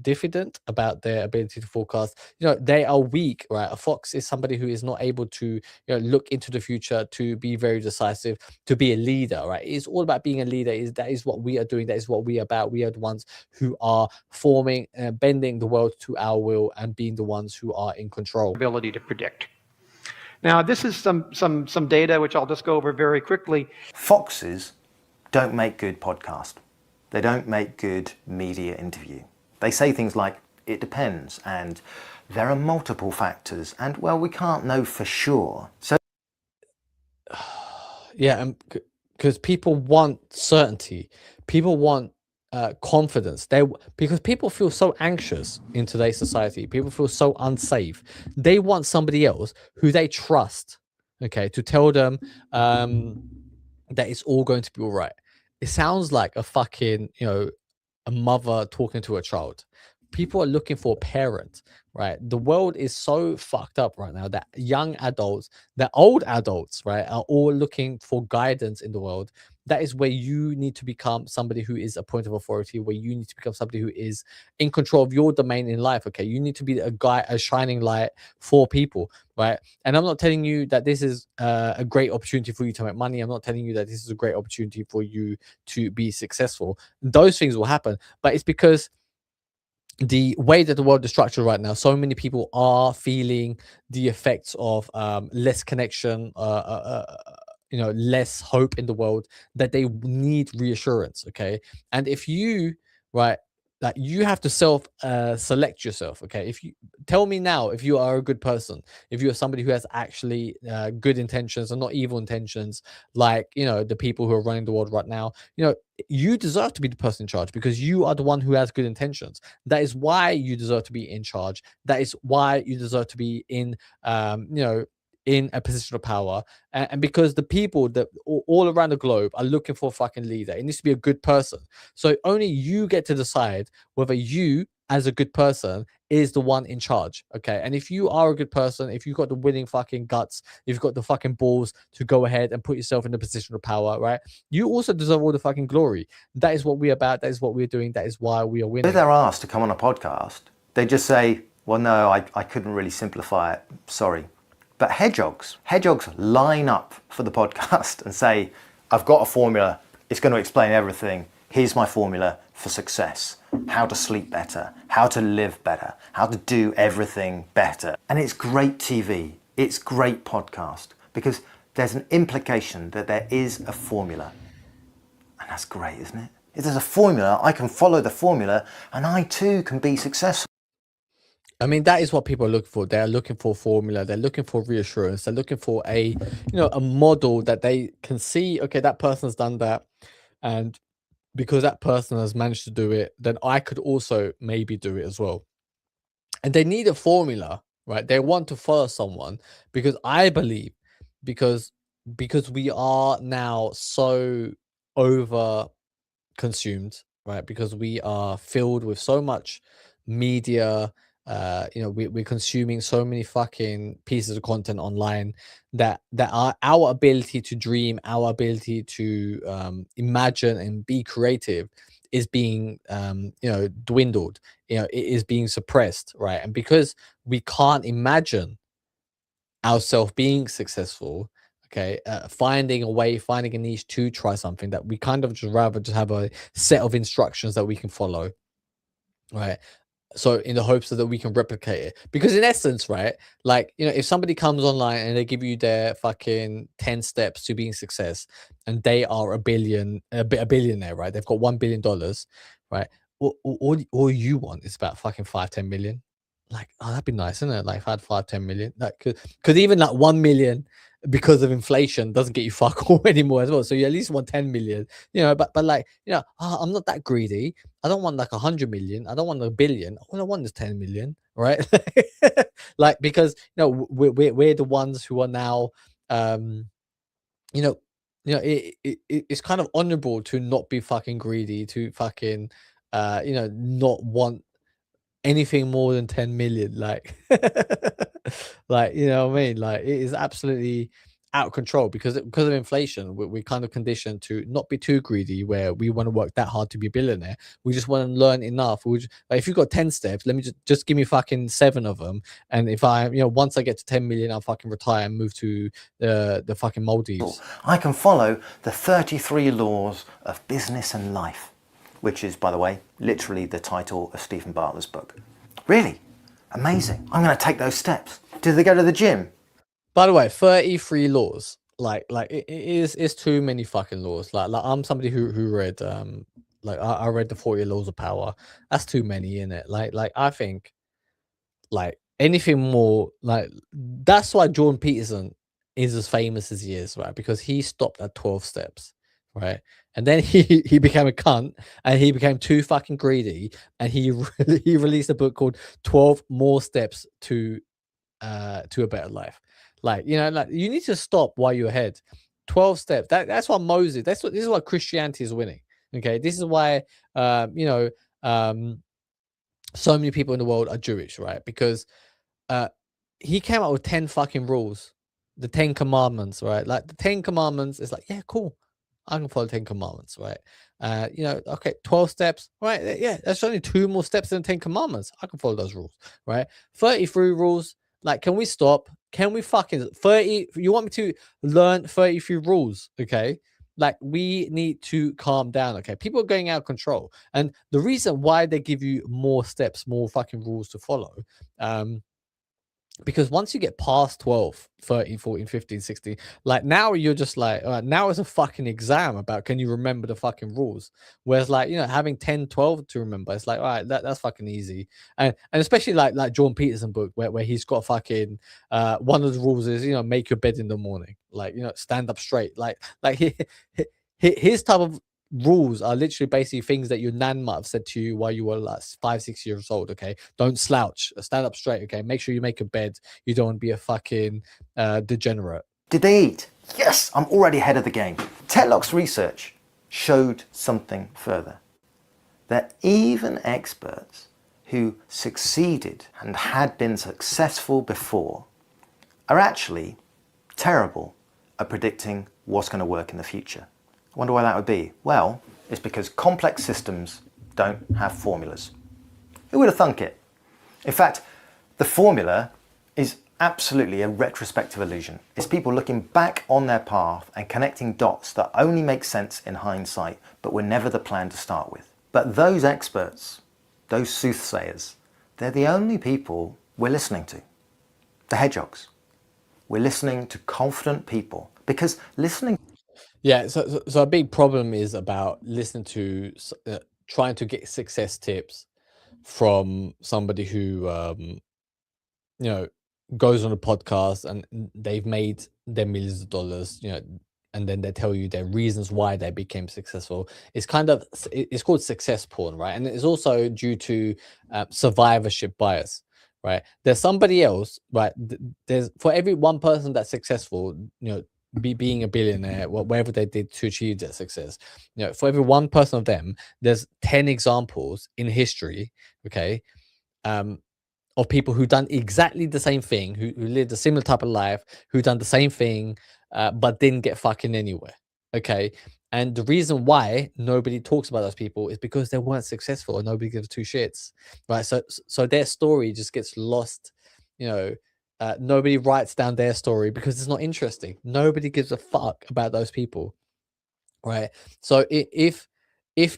diffident about their ability to forecast. They are weak, right? A fox is somebody who is not able to look into the future, to be very decisive, to be a leader, right? It's all about being a leader. That is what we are doing. That is what we are about. We are the ones who are forming, bending the world to our will, and being the ones who are in control. Ability to predict. Now, this is some data which I'll just go over very quickly. Foxes don't make good podcast. They don't make good media interview. They say things like, it depends, and there are multiple factors, and well, we can't know for sure. So yeah, because people want certainty. People want confidence. Because people feel so anxious in today's society. People feel so unsafe. They want somebody else who they trust, okay, to tell them that it's all going to be all right. It sounds like a fucking, a mother talking to a child. People are looking for a parent, right? The world is so fucked up right now that young adults, that old adults, right, are all looking for guidance in the world. That is where you need to become somebody who is a point of authority, where you need to become somebody who is in control of your domain in life, okay? You need to be a shining light for people, right? And I'm not telling you that this is a great opportunity for you to make money. I'm not telling you that this is a great opportunity for you to be successful. Those things will happen, but it's because the way that the world is structured right now, so many people are feeling the effects of less connection, less hope in the world, that they need reassurance, okay? And if you, right, like, you have to select yourself, okay? If you tell me now if you are a good person, if you are somebody who has actually good intentions and not evil intentions, like the people who are running the world right now, you deserve to be the person in charge, because you are the one who has good intentions. That is why you deserve to be in charge. That is why you deserve to be in in a position of power, and because the people that all around the globe are looking for a fucking leader, it needs to be a good person. So only you get to decide whether you, as a good person, is the one in charge. Okay, and if you are a good person, if you've got the winning fucking guts, if you've got the fucking balls to go ahead and put yourself in a position of power, right, you also deserve all the fucking glory. That is what we're about. That is what we're doing. That is why we are winning. If they're asked to come on a podcast, they just say, well, no, I couldn't really simplify it, sorry. But hedgehogs line up for the podcast and say, I've got a formula, it's going to explain everything. Here's my formula for success. How to sleep better, how to live better, how to do everything better. And it's great TV, it's great podcast, because there's an implication that there is a formula. And that's great, isn't it? If there's a formula, I can follow the formula and I too can be successful. I mean, that is what people are looking for. They're looking for formula. They're looking for reassurance. They're looking for a model that they can see, okay, that person's done that. And because that person has managed to do it, then I could also maybe do it as well. And they need a formula, right? They want to follow someone, because I believe, because we are now so over consumed, right? Because we are filled with so much media. We're consuming so many fucking pieces of content online that our ability to dream, our ability to imagine and be creative is being dwindled. It is being suppressed, right? And because we can't imagine ourselves being successful, okay, finding a way, finding a niche to try something, that we kind of just rather just have a set of instructions that we can follow, right? So in the hopes that we can replicate it, because in essence, right, like, if somebody comes online and they give you their fucking 10 steps to being success, and they are a billionaire, right, they've got $1 billion, right, all you want is about fucking 5-10 million. Like, oh, that'd be nice, isn't it? Like, if I had 5-10 million, like, because even like 1 million because of inflation doesn't get you fuck all anymore as well. So you at least want 10 million, but like, I'm not that greedy. I don't want like 100 million. I don't want a billion. All I want is 10 million, right? Like, because we're the ones who are now, it's kind of honorable to not be fucking greedy, to fucking, not want anything more than 10 million, like, like, what I mean? Like, it is absolutely out of control because of inflation. We're kind of conditioned to not be too greedy, where we want to work that hard to be a billionaire. We just want to learn enough. Like, if you've got 10 steps, let me just give me fucking 7 of them, and if I once I get to 10 million, I'll fucking retire and move to the fucking Maldives. I can follow the 33 laws of business and life, which is, by the way, literally the title of Steven Bartlett's book. Really? Amazing. I'm going to take those steps. Do they go to the gym? By the way, 33 laws. Like it's too many fucking laws. Like I'm somebody who read I read the 40 Laws of Power. That's too many, in it. Like I think, like, anything more, like, that's why Jordan Peterson is as famous as he is, right? Because he stopped at 12 steps, right? And then he became a cunt, and he became too fucking greedy, and he released a book called 12 More Steps to a Better Life. Like, like, you need to stop while you're ahead. 12 steps. That's why Moses. This is why Christianity is winning. Okay, this is why so many people in the world are Jewish, right? Because he came out with 10 fucking rules, the 10 commandments, right? Like, the 10 commandments is like, yeah, cool, I can follow 10 commandments, right? Okay, 12 steps, right? Yeah, that's only 2 more steps than 10 commandments. I can follow those rules, right? 33 rules. Like, can we stop? Can we fucking 30? You want me to learn 33 rules? Okay. Like, we need to calm down. Okay. People are going out of control. And the reason why they give you more steps, more fucking rules to follow, because once you get past 12, 13, 14, 15, 16, like, now you're just like, now it's a fucking exam about, can you remember the fucking rules? Whereas, like, having 10, 12 to remember, it's like, all right, that's fucking easy. And especially like Jordan Peterson book, where he's got fucking, one of the rules is, make your bed in the morning. Like, stand up straight. Like his type of rules are literally basically things that your nan might have said to you while you were like 5-6 years old. Okay, don't slouch, stand up straight. Okay, make sure you make a bed. You don't want to be a fucking degenerate. Did they eat? Yes, I'm already ahead of the game. Tetlock's research showed something further. That even experts who succeeded and had been successful before are actually terrible at predicting what's going to work in the future. I wonder why that would be. Well, it's because complex systems don't have formulas. Who would have thunk it? In fact, the formula is absolutely a retrospective illusion. It's people looking back on their path and connecting dots that only make sense in hindsight, but were never the plan to start with. But those experts, those soothsayers, they're the only people we're listening to. The hedgehogs. We're listening to confident people because listening. Yeah, so a big problem is about listening to trying to get success tips from somebody who goes on a podcast and they've made their millions of dollars, and then they tell you their reasons why they became successful. It's called success porn, right? And it's also due to survivorship bias, right? There's somebody else, right? There's for every one person that's successful, being a billionaire, whatever they did to achieve that success, for every one person of them, there's 10 examples in history, okay, of people who done exactly the same thing, who lived a similar type of life, who done the same thing, but didn't get fucking anywhere. Okay. And the reason why nobody talks about those people is because they weren't successful and nobody gives two shits. Right. So their story just gets lost. Nobody writes down their story because it's not interesting. Nobody gives a fuck about those people. Right. So if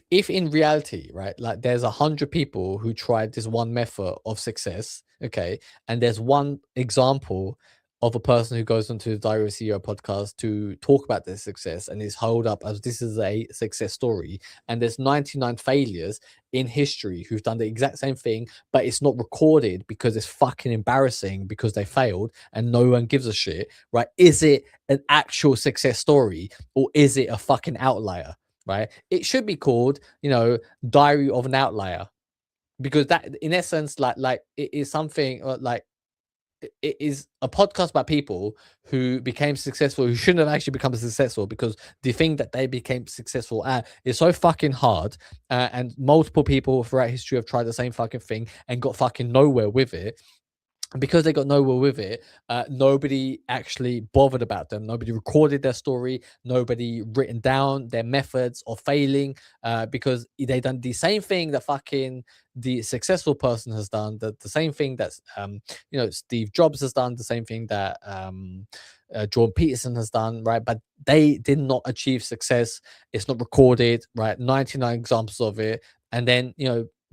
in reality, right, like there's 100 people who tried this one method of success, okay, and there's one example of a person who goes onto the Diary of a CEO podcast to talk about their success and is held up as this is a success story, and there's 99 failures in history who've done the exact same thing, but it's not recorded because it's fucking embarrassing because they failed and no one gives a shit, right? Is it an actual success story or is it a fucking outlier? Right, it should be called, Diary of an Outlier, because that, in essence, like it is something like it is a podcast about people who became successful who shouldn't have actually become successful because the thing that they became successful at is so fucking hard, and multiple people throughout history have tried the same fucking thing and got fucking nowhere with it. And because they got nowhere with it, nobody actually bothered about them. Nobody recorded their story. Nobody written down their methods of failing, because they done the same thing that fucking the successful person has done. The same thing that Steve Jobs has done. The same thing that Jordan Peterson has done. Right, but they did not achieve success. It's not recorded. Right, 99 examples of it, and then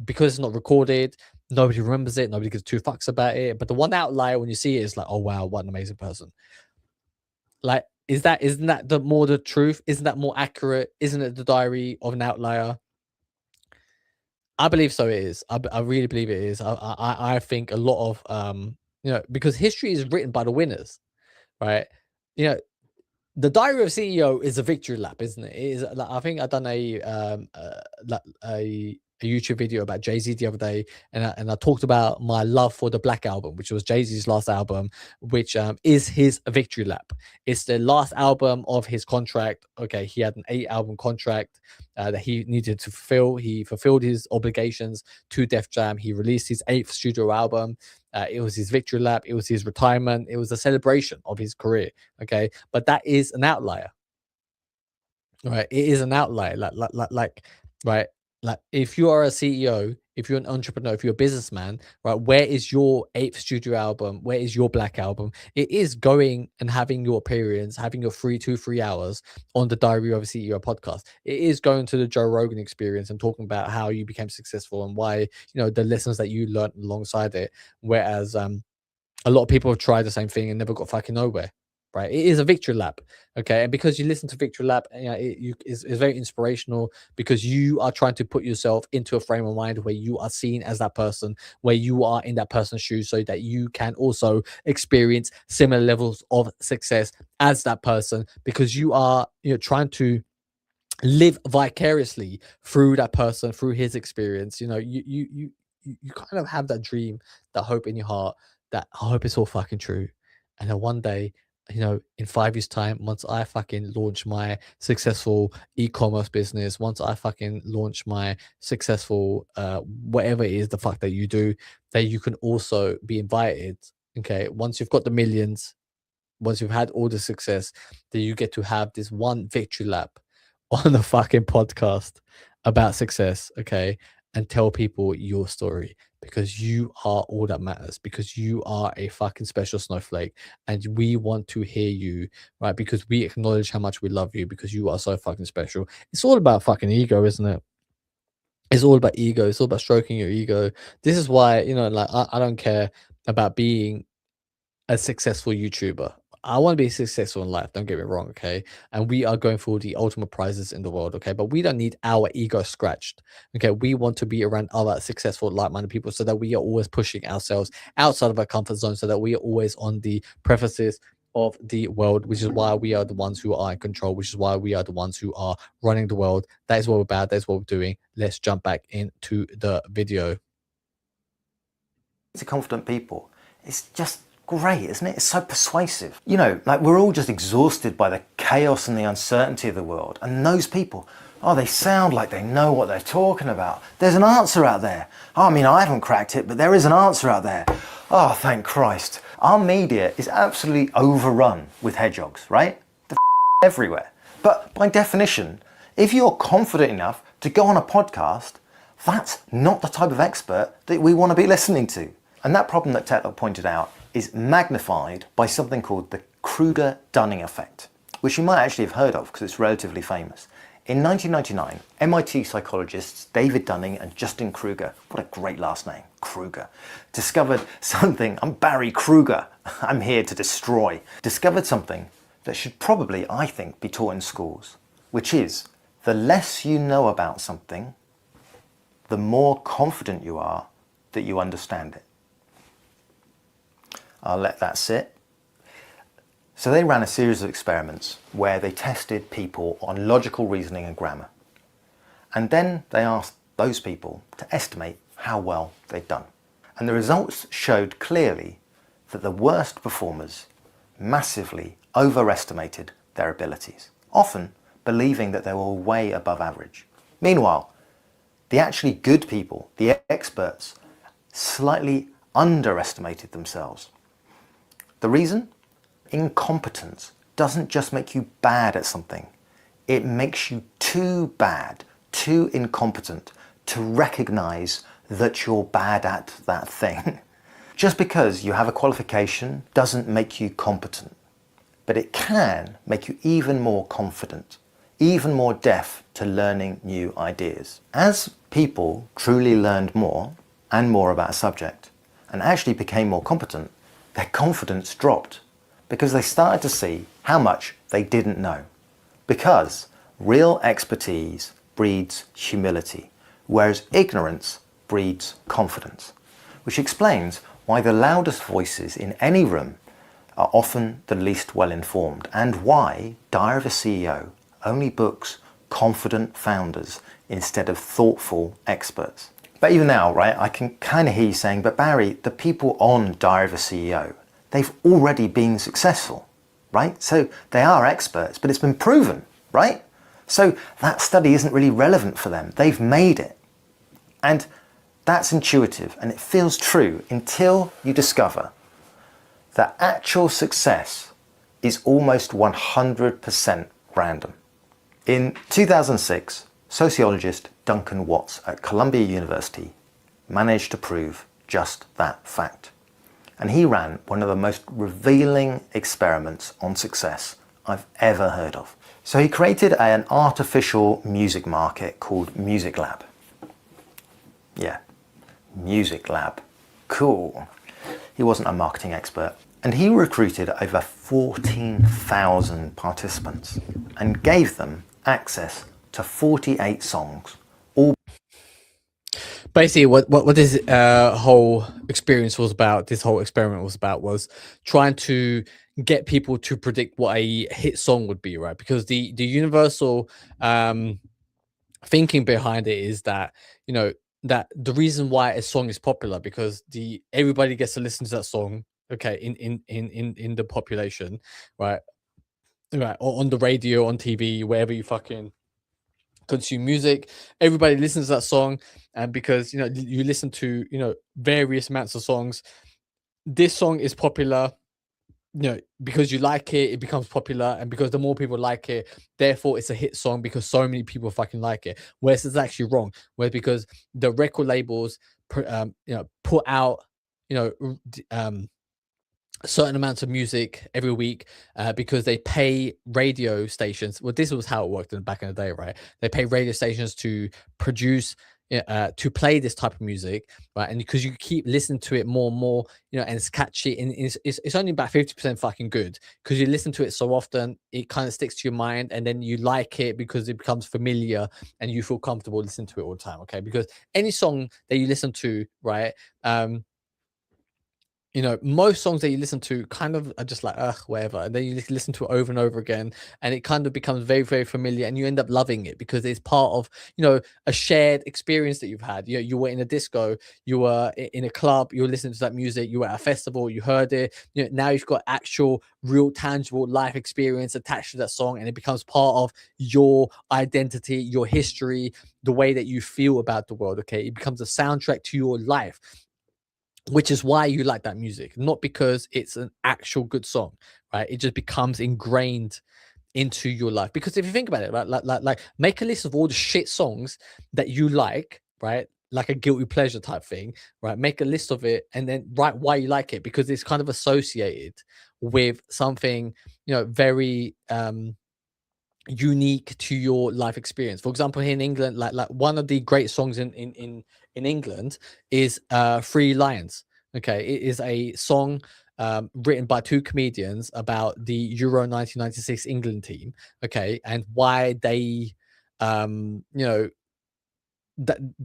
because it's not recorded, nobody remembers it, nobody gives two fucks about it. But the one outlier, when you see it, is like, oh wow, what an amazing person. Like, isn't that the truth? Isn't that more accurate? Isn't it the diary of an outlier? I believe so. It is. I really believe it is. I think a lot of because history is written by the winners, right? The Diary of CEO is a victory lap, isn't it? It is. Like, I think I've done a YouTube video about Jay-Z the other day, and I talked about my love for the Black Album, which was Jay-Z's last album, which is his victory lap. It's the last album of his contract. Okay, he had an 8-album contract that he needed to fulfill. He fulfilled his obligations to Def Jam. He released his 8th studio album. It was his victory lap. It was his retirement. It was a celebration of his career. Okay, but that is an outlier, right? It is an outlier. Right. Like, if you are a CEO, if you're an entrepreneur, if you're a businessman, right, where is your 8th studio album? Where is your Black Album? It is going and having your appearance, having your 3 hours on the Diary of a CEO podcast. It is going to the Joe Rogan experience and talking about how you became successful and why, the lessons that you learned alongside it. Whereas a lot of people have tried the same thing and never got fucking nowhere. Right, it is a victory lap, okay, and because you listen to victory lap, it's very inspirational because you are trying to put yourself into a frame of mind where you are seen as that person, where you are in that person's shoes, so that you can also experience similar levels of success as that person, because you are trying to live vicariously through that person, through his experience. You know, you kind of have that dream, that hope in your heart, that I hope it's all fucking true. And then one day, you know, in 5 years' time, once I fucking launch my successful e-commerce business, once I fucking launch my successful whatever it is the fuck that you do, that you can also be invited. Okay, once you've got the millions, once you've had all the success, that you get to have this one victory lap on a fucking podcast about success, okay, and tell people your story, because you are all that matters, because you are a fucking special snowflake, and we want to hear you, right? Because we acknowledge how much we love you, because you are so fucking special. It's all about fucking ego, isn't it? It's all about ego. It's all about stroking your ego. This is why, you know, like I don't care about being a successful YouTuber. I want to be successful in life. Don't get me wrong, okay? And we are going for the ultimate prizes in the world, okay? But we don't need our ego scratched, okay? We want to be around other successful, like-minded people, so that we are always pushing ourselves outside of our comfort zone, so that we are always on the prefaces of the world, which is why we are the ones who are in control, which is why we are the ones who are running the world. That is what we're about. That is what we're doing. Let's jump back into the video. To confident people, it's just great, isn't it? It's so persuasive. You know, like we're all just exhausted by the chaos and the uncertainty of the world. And those people, oh, they sound like they know what they're talking about. There's an answer out there. Oh, I mean, I haven't cracked it, but there is an answer out there. Oh, thank Christ. Our media is absolutely overrun with hedgehogs, right? They're everywhere. But by definition, if you're confident enough to go on a podcast, that's not the type of expert that we want to be listening to. And that problem that Tetlock pointed out is magnified by something called the Kruger-Dunning effect, which you might actually have heard of because it's relatively famous. In 1999, MIT psychologists David Dunning and Justin Kruger, what a great last name, Kruger, discovered something. I'm Barry Kruger, I'm here to destroy. Discovered something that should probably, I think, be taught in schools, which is the less you know about something, the more confident you are that you understand it. I'll let that sit. So they ran a series of experiments where they tested people on logical reasoning and grammar. And then they asked those people to estimate how well they'd done. And the results showed clearly that the worst performers massively overestimated their abilities, often believing that they were way above average. Meanwhile, the actually good people, the experts, slightly underestimated themselves. The reason? Incompetence doesn't just make you bad at something. It makes you too bad, too incompetent to recognize that you're bad at that thing. Just because you have a qualification doesn't make you competent, but it can make you even more confident, even more deaf to learning new ideas. As people truly learned more and more about a subject and actually became more competent, their confidence dropped because they started to see how much they didn't know. Because real expertise breeds humility, whereas ignorance breeds confidence, which explains why the loudest voices in any room are often the least well informed, and why Diary of a CEO only books confident founders instead of thoughtful experts. But even now, right, I can kind of hear you saying, but Barry, the people on Diary of a CEO, they've already been successful, right? So they are experts, but it's been proven, right? So that study isn't really relevant for them. They've made it. And that's intuitive and it feels true until you discover that actual success is almost 100% random. In 2006, sociologist Duncan Watts at Columbia University managed to prove just that fact. And he ran one of the most revealing experiments on success I've ever heard of. So he created an artificial music market called Music Lab. Yeah, Music Lab. Cool. He wasn't a marketing expert. And he recruited over 14,000 participants and gave them access to 48 songs, all. Basically, what this whole experience was about, this whole experiment was about, was trying to get people to predict what a hit song would be, right? Because the universal thinking behind it is that, you know, that the reason why a song is popular because everybody gets to listen to that song, okay, in the population, right? Right, or on the radio, on TV, wherever you fucking consume music, everybody listens to that song, and because you know you listen to various amounts of songs, this song is popular. Because you like it, it becomes popular, and because the more people like it, therefore it's a hit song because so many people fucking like it. Whereas it's actually wrong. Whereas because the record labels, put out, certain amounts of music every week because they pay radio stations. Well, this was how it worked back in the day, right? They pay radio stations to produce, to play this type of music, right? And because you keep listening to it more and more, and it's catchy, and it's only about 50% fucking good because you listen to it so often, it kind of sticks to your mind, and then you like it because it becomes familiar and you feel comfortable listening to it all the time, okay? Because any song that you listen to, right? Most songs that you listen to kind of are just like, whatever. And then you listen to it over and over again, and it kind of becomes very, very familiar, and you end up loving it because it's part of, a shared experience that you've had. You were in a disco, you were in a club, you were listening to that music, you were at a festival, you heard it. Now you've got actual, real, tangible life experience attached to that song, and it becomes part of your identity, your history, the way that you feel about the world. Okay. It becomes a soundtrack to your life, which is why you like that music, not because it's an actual good song, right? It just becomes ingrained into your life. Because if you think about it, right, like make a list of all the shit songs that you like, right? Like a guilty pleasure type thing, right? Make a list of it and then write why you like it, because it's kind of associated with something, very unique to your life experience. For example, here in England, like one of the great songs in England is Three Lions. Okay, it is a song written by two comedians about the Euro 1996 England team. Okay, and why they, that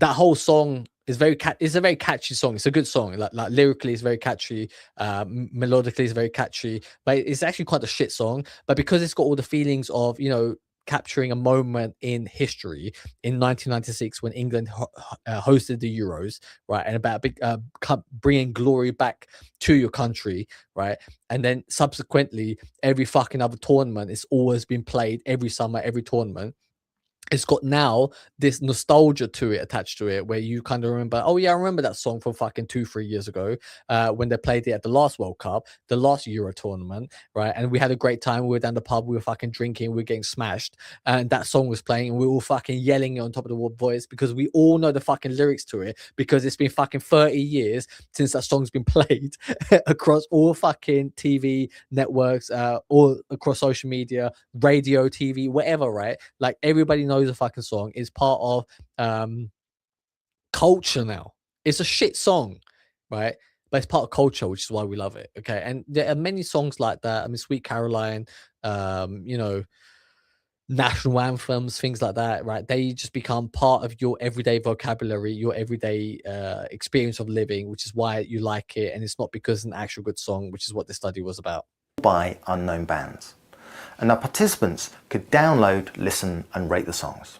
whole song is it's a very catchy song. It's a good song. Like lyrically, it's very catchy. Melodically, it's very catchy. But it's actually quite a shit song. But because it's got all the feelings of capturing a moment in history in 1996 when England hosted the Euros, right, and about bringing glory back to your country, right, and then subsequently every fucking other tournament, it's always been played every summer, every tournament. It's got now this nostalgia to it attached to it, where you kind of remember, oh yeah, I remember that song from fucking 2-3 years ago when they played it at the last World Cup, the last Euro tournament, right? And we had a great time. We were down the pub, we were fucking drinking, we were getting smashed, and that song was playing, and we were all fucking yelling it on top of the voice because we all know the fucking lyrics to it, because it's been fucking 30 years since that song's been played across all fucking TV networks, all across social media, radio, TV, whatever, right? Like everybody knows a fucking song. Is part of culture now. It's a shit song, right? But it's part of culture, which is why we love it. Okay. And there are many songs like that. I mean, Sweet Caroline, national anthems, things like that, right? They just become part of your everyday vocabulary, your everyday experience of living, which is why you like it. And it's not because it's an actual good song, which is what this study was about. By unknown bands. And our participants could download, listen and rate the songs.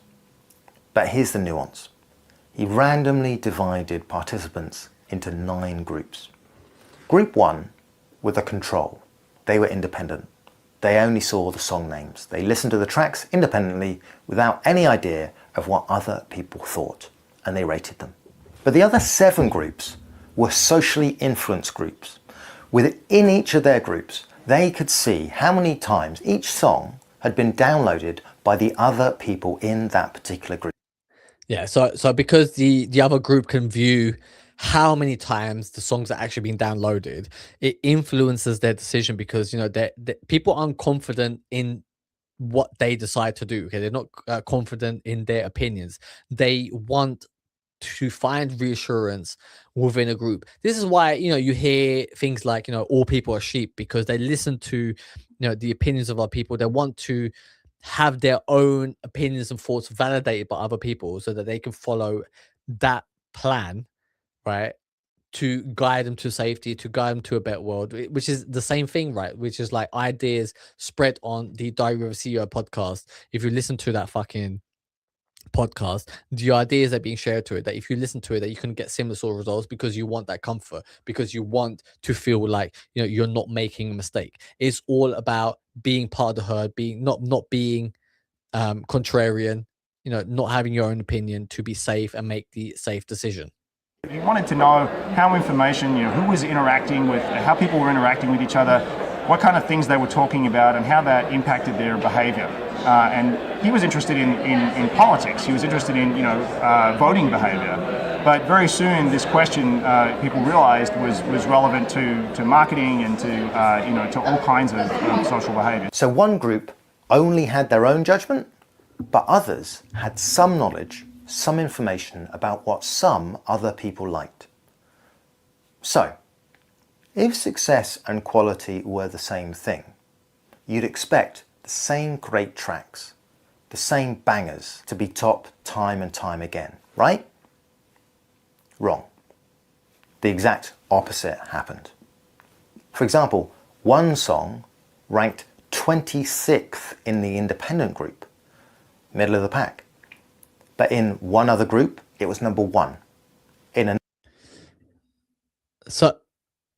But here's the nuance. He randomly divided participants into 9 groups. Group 1 were the control. They were independent. They only saw the song names. They listened to the tracks independently without any idea of what other people thought, and they rated them. But the other 7 groups were socially influenced groups. Within each of their groups, they could see how many times each song had been downloaded by the other people in that particular group. Yeah, so because the other group can view how many times the songs are actually being downloaded, it influences their decision, because people aren't confident in what they decide to do. Okay, they're not confident in their opinions. They want to find reassurance within a group. This is why you hear things like all people are sheep, because they listen to the opinions of other people. They want to have their own opinions and thoughts validated by other people so that they can follow that plan, right, to guide them to safety, to guide them to a better world, which is the same thing, right? Which is like ideas spread on the Diary of a CEO podcast. If you listen to that fucking podcast, the ideas are being shared to it, that if you listen to it, that you can get similar sort of results, because you want that comfort, because you want to feel like, you know, you're not making a mistake. It's all about being part of the herd, being not being contrarian, you know, not having your own opinion, to be safe and make the safe decision. You wanted to know how information, you know, who was interacting with, how people were interacting with each other, what kind of things they were talking about, and how that impacted their behavior. And he was interested in politics. He was interested in, you know, voting behavior. But very soon, this question people realized was relevant to marketing and to, you know, to all kinds of social behavior. So one group only had their own judgment, but others had some knowledge, some information about what some other people liked. So, if success and quality were the same thing, you'd expect the same great tracks, the same bangers to be top time and time again, right? Wrong. The exact opposite happened. For example, one song ranked 26th in the independent group, middle of the pack. But in one other group, it was number one.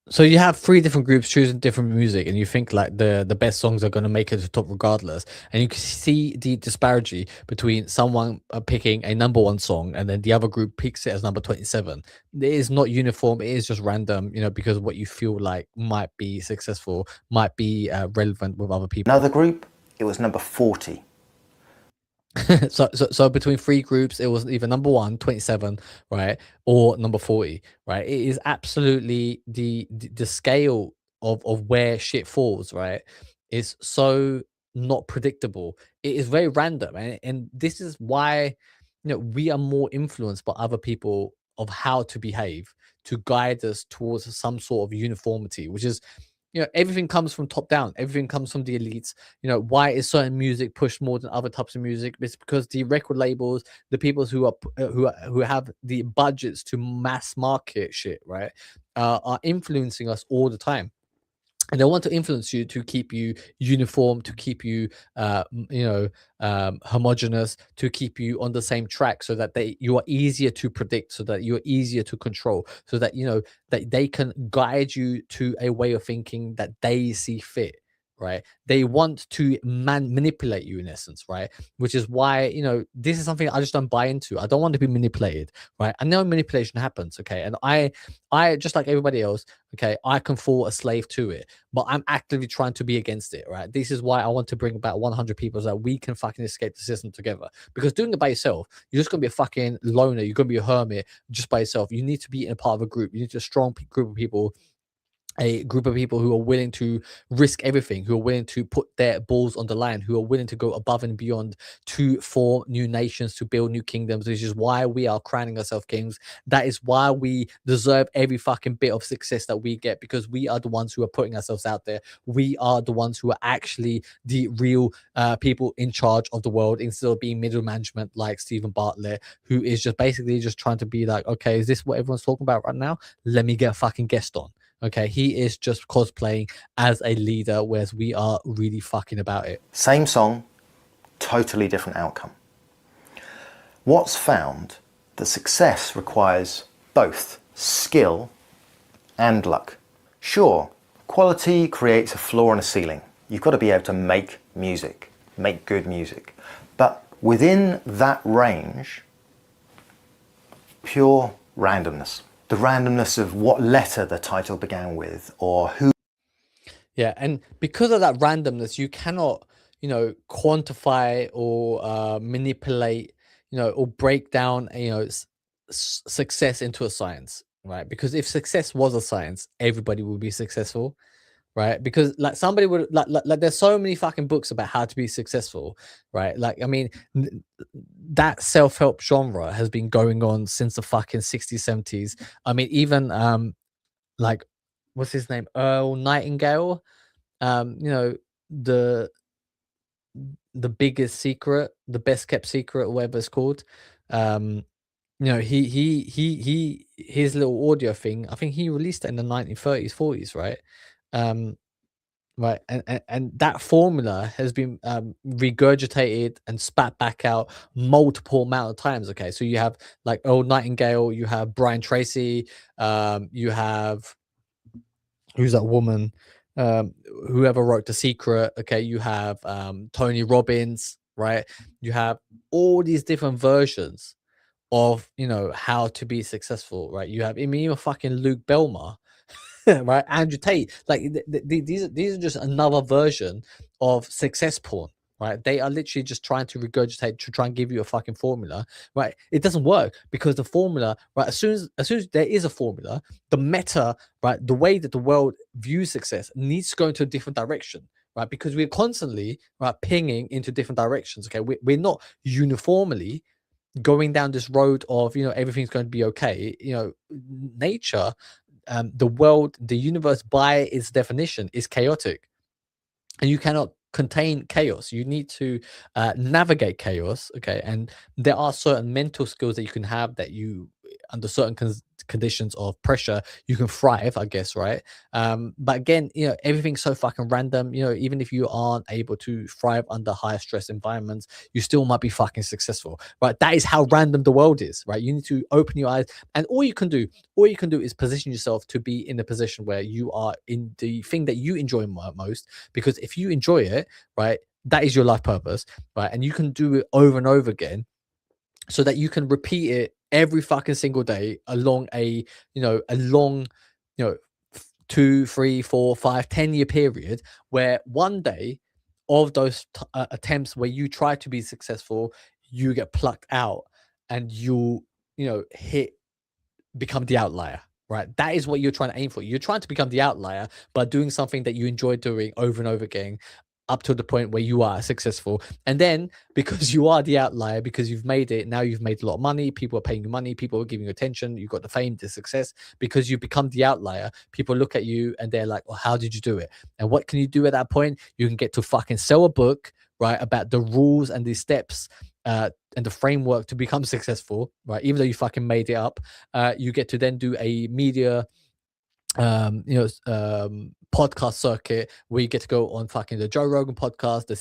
So you have 3 different groups choosing different music, and you think like the best songs are going to make it to the top regardless, and you can see the disparity between someone picking a number 1 song and then the other group picks it as number 27. It is not uniform. It is just random, you know, because what you feel like might be successful might be relevant with other people. Another group, it was number 40. So between 3 groups, it was either number 1, 27, right, or number 40, right? It is absolutely the scale of where shit falls, right, is so not predictable. It is very random, and this is why, you know, we are more influenced by other people of how to behave, to guide us towards some sort of uniformity, which is, you know, everything comes from top down. Everything comes from the elites. You know, why is certain music pushed more than other types of music? It's because the record labels, the people who have the budgets to mass market shit, right, are influencing us all the time. And they want to influence you to keep you uniform, to keep you, homogenous, to keep you on the same track, so that you are easier to predict, so that you're easier to control, so that, you know, that they can guide you to a way of thinking that they see fit, right? They want to manipulate you in essence, right? Which is why, you know, this is something I just don't buy into. I don't want to be manipulated, right? I know manipulation happens, okay, and I just like everybody else, okay, I can fall a slave to it, but I'm actively trying to be against it, right? This is why I want to bring about 100 people, so that we can fucking escape the system together. Because doing it by yourself, you're just gonna be a fucking loner. You're gonna be a hermit just by yourself. You need to be in a part of a group. You need a strong group of people, a group of people who are willing to risk everything, who are willing to put their balls on the line, who are willing to go above and beyond to form new nations, to build new kingdoms, which is why we are crowning ourselves kings. That is why we deserve every fucking bit of success that we get, because we are the ones who are putting ourselves out there. We are the ones who are actually the real people in charge of the world, instead of being middle management like Steven Bartlett, who is just basically just trying to be like, okay, is this what everyone's talking about right now? Let me get a fucking guest on. Okay, he is just cosplaying as a leader, whereas we are really fucking about it. Same song, totally different outcome. What's found that success requires both skill and luck. Sure, quality creates a floor and a ceiling. You've got to be able to make music, make good music. But within that range, pure randomness. The randomness of what letter the title began with, or who. Yeah, and because of that randomness, you cannot, you know, quantify or manipulate, you know, or break down, you know, success into a science, right? Because if success was a science, everybody would be successful, right? Because like somebody would like there's so many fucking books about how to be successful, right? Like, I mean, that self-help genre has been going on since the fucking 60s, 70s. I mean, even like, what's his name, Earl Nightingale, you know, the biggest secret, the best kept secret, whatever it's called, his little audio thing, I think he released it in the 1930s, 40s, right? Right, and that formula has been regurgitated and spat back out multiple amount of times. Okay, so you have like Earl Nightingale, you have Brian Tracy, you have, who's that woman, whoever wrote The Secret. Okay, you have Tony Robbins, right? You have all these different versions of how to be successful, right? You have, I mean, even fucking Luke Belmar, right? Andrew Tate, like these are just another version of success porn, right? They are literally just trying to regurgitate to try and give you a fucking formula, right? It doesn't work because the formula, right? As soon as there is a formula, the meta, right? The way that the world views success needs to go into a different direction, right? Because we're constantly, right, pinging into different directions. Okay, we're not uniformly going down this road of everything's going to be okay. Nature, the world, the universe, by its definition, is chaotic, and you cannot contain chaos. You need to navigate chaos. Okay, and there are certain mental skills that you can have that you, under certain conditions of pressure, you can thrive, I guess, right? But again, everything's so fucking random. Even if you aren't able to thrive under higher stress environments, you still might be fucking successful, right? That is how random the world is, right? You need to open your eyes, and all you can do is position yourself to be in a position where you are in the thing that you enjoy most, because if you enjoy it, right, that is your life purpose, right? And you can do it over and over again, so that you can repeat it every fucking single day along a long 2, 3, 4, 5, 10-year period, where one day of those attempts where you try to be successful, you get plucked out and you become the outlier, right? That is what you're trying to aim for. You're trying to become the outlier by doing something that you enjoy doing over and over again, up to the point where you are successful. And then, because you are the outlier, because you've made it, now you've made a lot of money, people are paying you money, people are giving you attention, you've got the fame, the success, because you become the outlier. People look at you and they're like, well, how did you do it? And what can you do at that point? You can get to fucking sell a book, right, about the rules and the steps and the framework to become successful, right? Even though you fucking made it up, you get to then do a media podcast circuit where you get to go on fucking the Joe Rogan podcast, the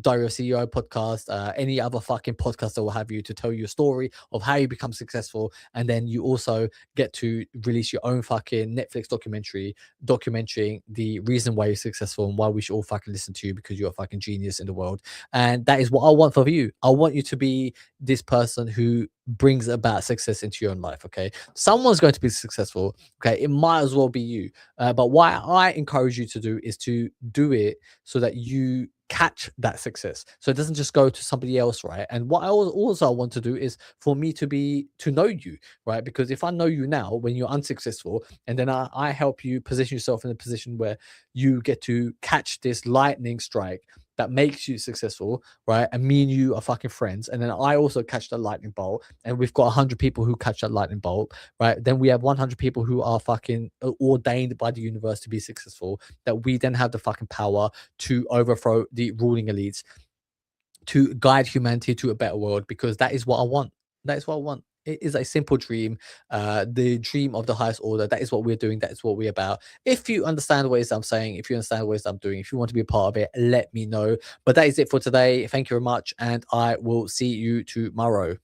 Diary of CEO podcast, any other fucking podcast that will have you to tell you a story of how you become successful. And then you also get to release your own fucking Netflix documentary documenting the reason why you're successful and why we should all fucking listen to you, because you're a fucking genius in the world. And that is what I want for you. I want you to be this person who brings about success into your own life. Okay, someone's going to be successful. Okay, it might as well be you. But what I encourage you to do is to do it so that you catch that success, so it doesn't just go to somebody else, right? And what I also want to do is for me to know you, right? Because if I know you now when you're unsuccessful, and then I help you position yourself in a position where you get to catch this lightning strike that makes you successful, right? And me and you are fucking friends. And then I also catch the lightning bolt, and we've got 100 people who catch that lightning bolt, right? Then we have 100 people who are fucking ordained by the universe to be successful, that we then have the fucking power to overthrow the ruling elites, to guide humanity to a better world, because that is what I want. That is what I want. It is a simple dream, the dream of the highest order. That is what we're doing. That is what we're about. If you understand what it is I'm saying, if you understand what it is I'm doing, if you want to be a part of it, let me know. But that is it for today. Thank you very much, and I will see you tomorrow.